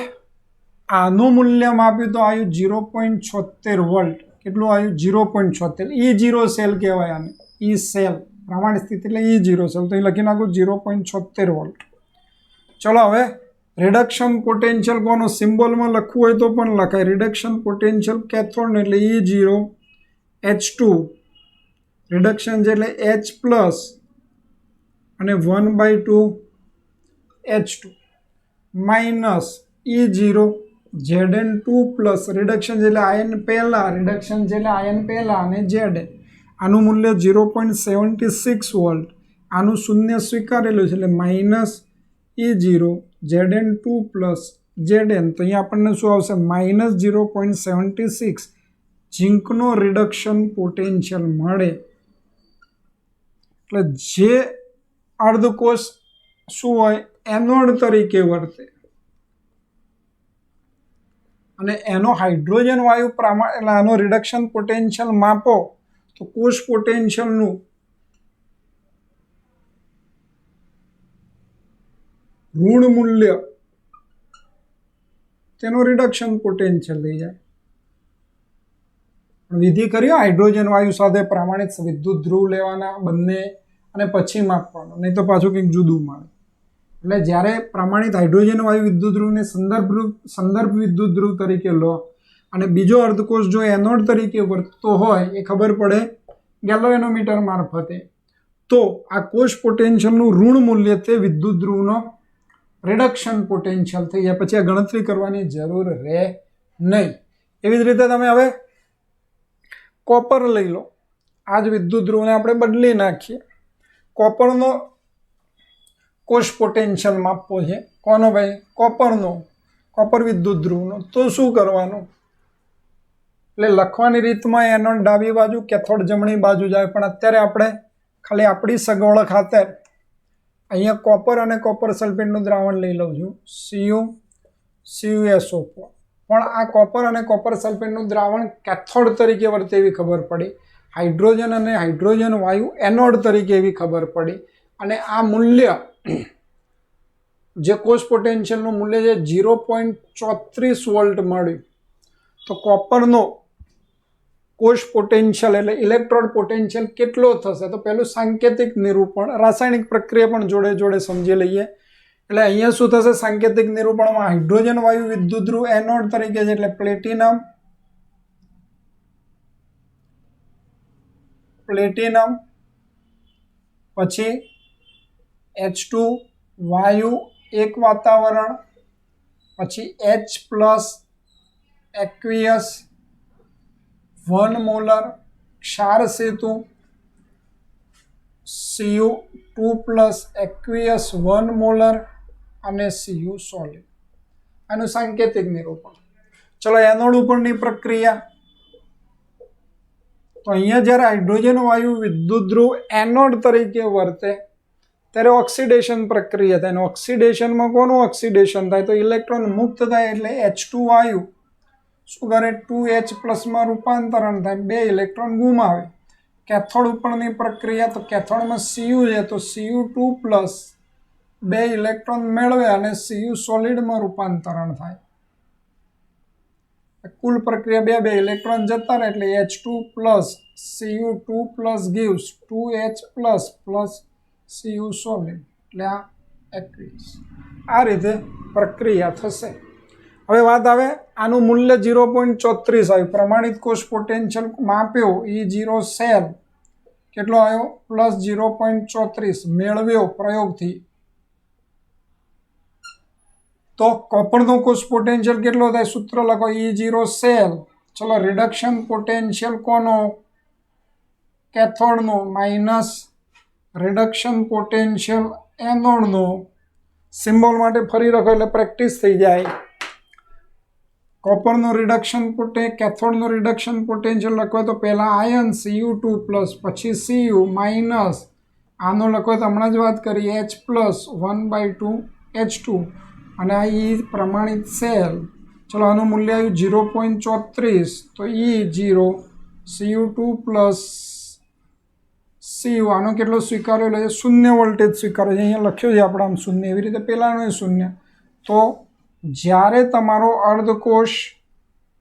આનું મૂલ્ય માપ્યું તો આવ્યું 0.76 વોલ્ટ. કેટલું આવ્યું? 0.76. E0 સેલ કહેવાય આને. E સેલ પ્રમાણિત સ્થિતિ એટલે E0 સેલ. તો એ લખી નાખું 0.76 વોલ્ટ. ચલો હવે રિડક્શન પોટેન્શિયલ કોનો સિમ્બોલમાં લખવું હોય તો પણ લખાય. રિડક્શન પોટેન્શિયલ કેથોડ એટલે E0 H2, રિડક્શન છે એટલે H+ અને 1/2 H2 minus E0 Zn2 plus reduction છે એટલે આયન પહેલા, રિડક્શન છે એટલે આયન પહેલા અને Zn. આનું મૂલ્ય 0.76 વોલ્ટ. આનું શૂન્ય સ્વીકારેલું છે એટલે minus E0 Zn2 plus Zn. તો અહીંયા આપણને શું આવશે? માઇનસ 0.76 ઝીંકનો રિડક્શન પોટેન્શિયલ મળે. એટલે જે અર્ધકોષ શું હોય? એનોડ તરીકે વર્તે અને એનો હાઇડ્રોજન વાયુ પ્રમાણ એટલે આનો રિડક્શન પોટેન્શિયલ માપો તો કોષ પોટેન્શિયલનું ઋણ મૂલ્ય તેનો રિડક્શન પોટેન્શિયલ થઈ જાય. વિધિ કરી હાઇડ્રોજન વાયુ સાથે પ્રમાણિત વિદ્યુત ધ્રુવ લેવાના બંને અને પછી માપવાનું, નહીં તો પાછું કંઈક જુદું મળે. એટલે જ્યારે પ્રમાણિત હાઇડ્રોજન વાયુ વિદ્યુત ધ્રુવને સંદર્ભ વિદ્યુત ધ્રુવ તરીકે લો અને બીજો અર્ધકોષ જો એનોડ તરીકે વર્તતો હોય એ ખબર પડે ગેલ્વેનોમીટર મારફતે, તો આ કોષ પોટેન્શિયલનું ઋણ મૂલ્ય તે વિદ્યુત ધ્રુવનો રિડક્શન પોટેન્શિયલ થઈ જાય. પછી આ ગણતરી કરવાની જરૂર રહે નહીં. એવી જ રીતે તમે હવે કોપર લઈ લો. આ જ વિદ્યુત ધ્રુવને આપણે બદલી નાખીએ. કોપરનો કોષ પોટેન્શિયલ માપવો છે. કોનો ભાઈ? કોપરનો, કોપર વિદ્યુત ધ્રુવનો. તો શું કરવાનું? એટલે લખવાની રીતમાં એનોડ ડાબી બાજુ, કેથોડ જમણી બાજુ જાય. પણ અત્યારે આપણે ખાલી આપણી સગવડ ખાતર અહીંયા કોપર અને કોપર સલ્ફેટનું દ્રાવણ લઈ લઉં છું, CuSO4. પણ આ કોપર અને કોપર સલ્ફેટનું દ્રાવણ કેથોડ તરીકે વર્તે એવી ખબર પડી, હાઇડ્રોજન અને હાઇડ્રોજન વાયુ એનોડ તરીકે એવી ખબર પડી. અને આ મૂલ્ય જે કોષ પોટેન્શિયલનું મૂલ્ય છે 0.34 વોલ્ટ મળ્યું. તો કોપરનો કોષ પોટેન્શિયલ એટલે ઇલેક્ટ્રોડ પોટેન્શિયલ કેટલો થશે? તો પહેલું સાંકેતિક નિરૂપણ, રાસાયણિક પ્રક્રિયા પણ જોડે જોડે સમજી લઈએ. એટલે અહીંયા શું થશે? સાંકેતિક નિરૂપણમાં હાઇડ્રોજન વાયુ વિદ્યુત ધ્રુવ એનોડ તરીકે છે એટલે પ્લેટિનમ પછી H2 વાયુ એક વાતાવરણ, પછી H પ્લસ એક્વિયસ 1 મોલર ક્ષાર સેતુ, Cu2 પ્લસ એક્વિયસ 1 મોલર અને Cu સોલિડ. આનું સાંકેતિક નિરૂપણ. ચલો એનોડ ઉપરની પ્રક્રિયા. તો અહીંયા જ્યારે હાઇડ્રોજન વાયુ વિદ્યુત ધ્રુવ એનોડ તરીકે વર્તે ત્યારે ઓક્સિડેશન પ્રક્રિયા થાય. અને ઓક્સિડેશનમાં કોનું ઓક્સિડેશન થાય? તો ઇલેક્ટ્રોન મુક્ત થાય એટલે H2 વાયુ શું કરે? 2H પ્લસમાં રૂપાંતરણ થાય, 2 ઇલેક્ટ્રોન ગુમાવે. કેથોડ ઉપરની પ્રક્રિયા. તો કેથોડમાં Cu છે તો Cu2 પ્લસ 2 ઇલેક્ટ્રોન મેળવે અને Cu સોલિડમાં રૂપાંતરણ થાય. કુલ પ્રક્રિયા 2 ઇલેક્ટ્રોન જતા રહે એટલે H2 plus Cu2 plus gives 2H plus plus Cu solid એટલે આ એક્વિયસ. આ રીતે પ્રક્રિયા થશે. હવે વાત આવે આનું મૂલ્ય 0.34 આવ્યું. પ્રમાણિત કોષ પોટેન્શિયલ માપ્યો E0 સેલ કેટલો આવ્યો? પ્લસ 0.34 મેળવ્યો પ્રયોગથી. તો કોપરનો કોષ પોટેન્શિયલ કેટલો થાય? સૂત્ર લખો E0 સેલ. ચલો રિડક્શન પોટેન્શિયલ કોનો? કેથોડનો માઇનસ રિડક્શન પોટેન્શિયલ એનોડનો. સિમ્બોલ માટે ફરી લખો એટલે પ્રેક્ટિસ થઈ જાય. કોપરનો રિડક્શન કેથોડનો રિડક્શન પોટેન્શિયલ લખો તો પહેલાં આયન Cu2 પ્લસ પછી Cu માઇનસ આનો લખો તો હમણાં જ વાત કરી H પ્લસ 1/2 H2 અને આ E પ્રમાણિત સેલ. ચલો આનું મૂલ્ય આવ્યું 0.34. તો E0 Cu2 પ્લસ Cu આનો કેટલો સ્વીકારેલો છે? 0 વોલ્ટેજ સ્વીકાર્યો છે. અહીંયા લખ્યું છે આપણે આમ 0, એવી રીતે પહેલાંનો 0. તો જ્યારે તમારો અર્ધકોષ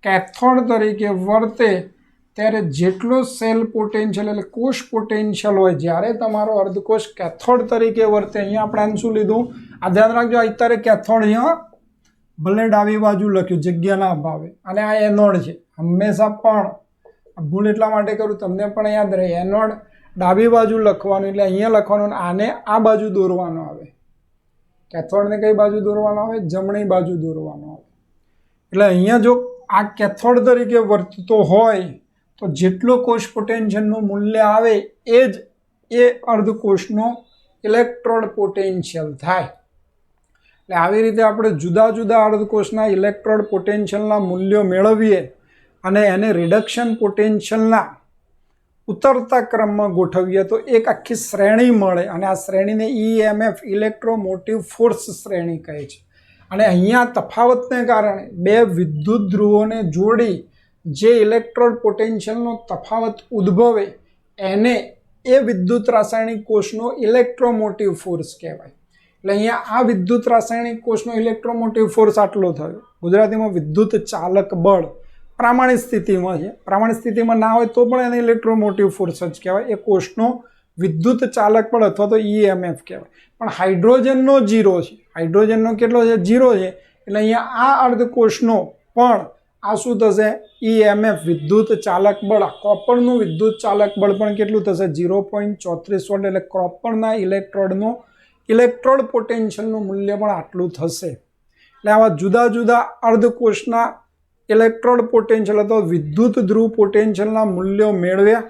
કેથોડ તરીકે વર્તે ત્યારે જેટલો સેલ પોટેન્શિયલ એટલે કોષ પોટેન્શિયલ હોય, જ્યારે તમારો અર્ધકોષ કેથોડ તરીકે વર્તે, અહીંયા આપણે આને શું લીધું? આ ધ્યાન રાખજો. અત્યારે કેથોડ અહીંયા ભલે ડાબી બાજુ લખ્યું જગ્યાના અભાવે, અને આ એનોડ છે. હંમેશા પણ ભૂલ એટલા માટે કરું તમને પણ યાદ રહે, એનોડ ડાબી બાજુ લખવાનું એટલે અહીંયા લખવાનું, આને આ બાજુ દોરવાનો આવે. કેથોડને કઈ બાજુ દોરવાનો આવે? જમણી બાજુ દોરવાનો આવે. એટલે અહીંયા જો આ કેથોડ તરીકે વર્તતો હોય તો જેટલો કોષ પોટેન્શિયલનું મૂલ્ય આવે એ જ એ અર્ધકોષનો ઇલેક્ટ્રોડ પોટેન્શિયલ થાય. એટલે આવી રીતે આપણે જુદા જુદા અર્ધકોષના ઇલેક્ટ્રોડ પોટેન્શિયલના મૂલ્યો મેળવીએ અને એને રિડક્શન પોટેન્શિયલના ઉતરતા ક્રમમાં ગોઠવીએ તો એક આખી શ્રેણી મળે અને આ શ્રેણીને EMF ઇલેક્ટ્રોમોટિવ ફોર્સ શ્રેણી કહે છે. અને અહીંયા તફાવતને કારણે બે વિદ્યુત ધ્રુવોને જોડી જે ઇલેક્ટ્રોડ પોટેન્શિયલનો તફાવત ઉદ્ભવે એને એ વિદ્યુત રાસાયણિક કોષનો ઇલેક્ટ્રોમોટિવ ફોર્સ કહેવાય. એટલે અહીંયા આ વિદ્યુત રાસાયણિક કોષનો ઇલેક્ટ્રોમોટિવ ફોર્સ આટલો થયો. ગુજરાતીમાં વિદ્યુત ચાલક બળ પ્રામાણિક સ્થિતિમાં છે. પ્રામાણિક સ્થિતિમાં ના હોય તો પણ એને ઇલેક્ટ્રોમોટિવ ફોર્સ જ કહેવાય. એ કોષનો વિદ્યુત ચાલક બળ અથવા તો EMF કહેવાય. પણ હાઇડ્રોજનનો 0 છે. હાઇડ્રોજનનો કેટલો છે? 0 છે. એટલે અહીંયા આ અર્ધકોષનો પણ આ શું થશે? EMF વિદ્યુત ચાલક બળ, કોપરનું વિદ્યુત ચાલક બળ પણ કેટલું થશે? 0.34 વોલ્ટ. એટલે કોપરના ઇલેક્ટ્રોડનો ઇલેક્ટ્રોડ પોટેન્શિયલનું મૂલ્ય પણ આટલું થશે. એટલે આવા જુદા જુદા અર્ધકોષના ઇલેક્ટ્રોડ પોટેન્શિયલ અથવા વિદ્યુત ધ્રુવ પોટેન્શિયલના મૂલ્યો મેળવ્યા,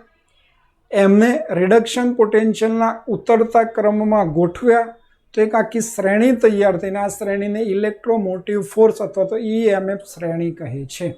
એમને રિડક્શન પોટેન્શિયલના ઉતરતા ક્રમમાં ગોઠવ્યા તો એક આખી શ્રેણી તૈયાર થઈને આ શ્રેણીને ઇલેક્ટ્રોમોટિવ ફોર્સ અથવા તો EMF શ્રેણી કહે છે.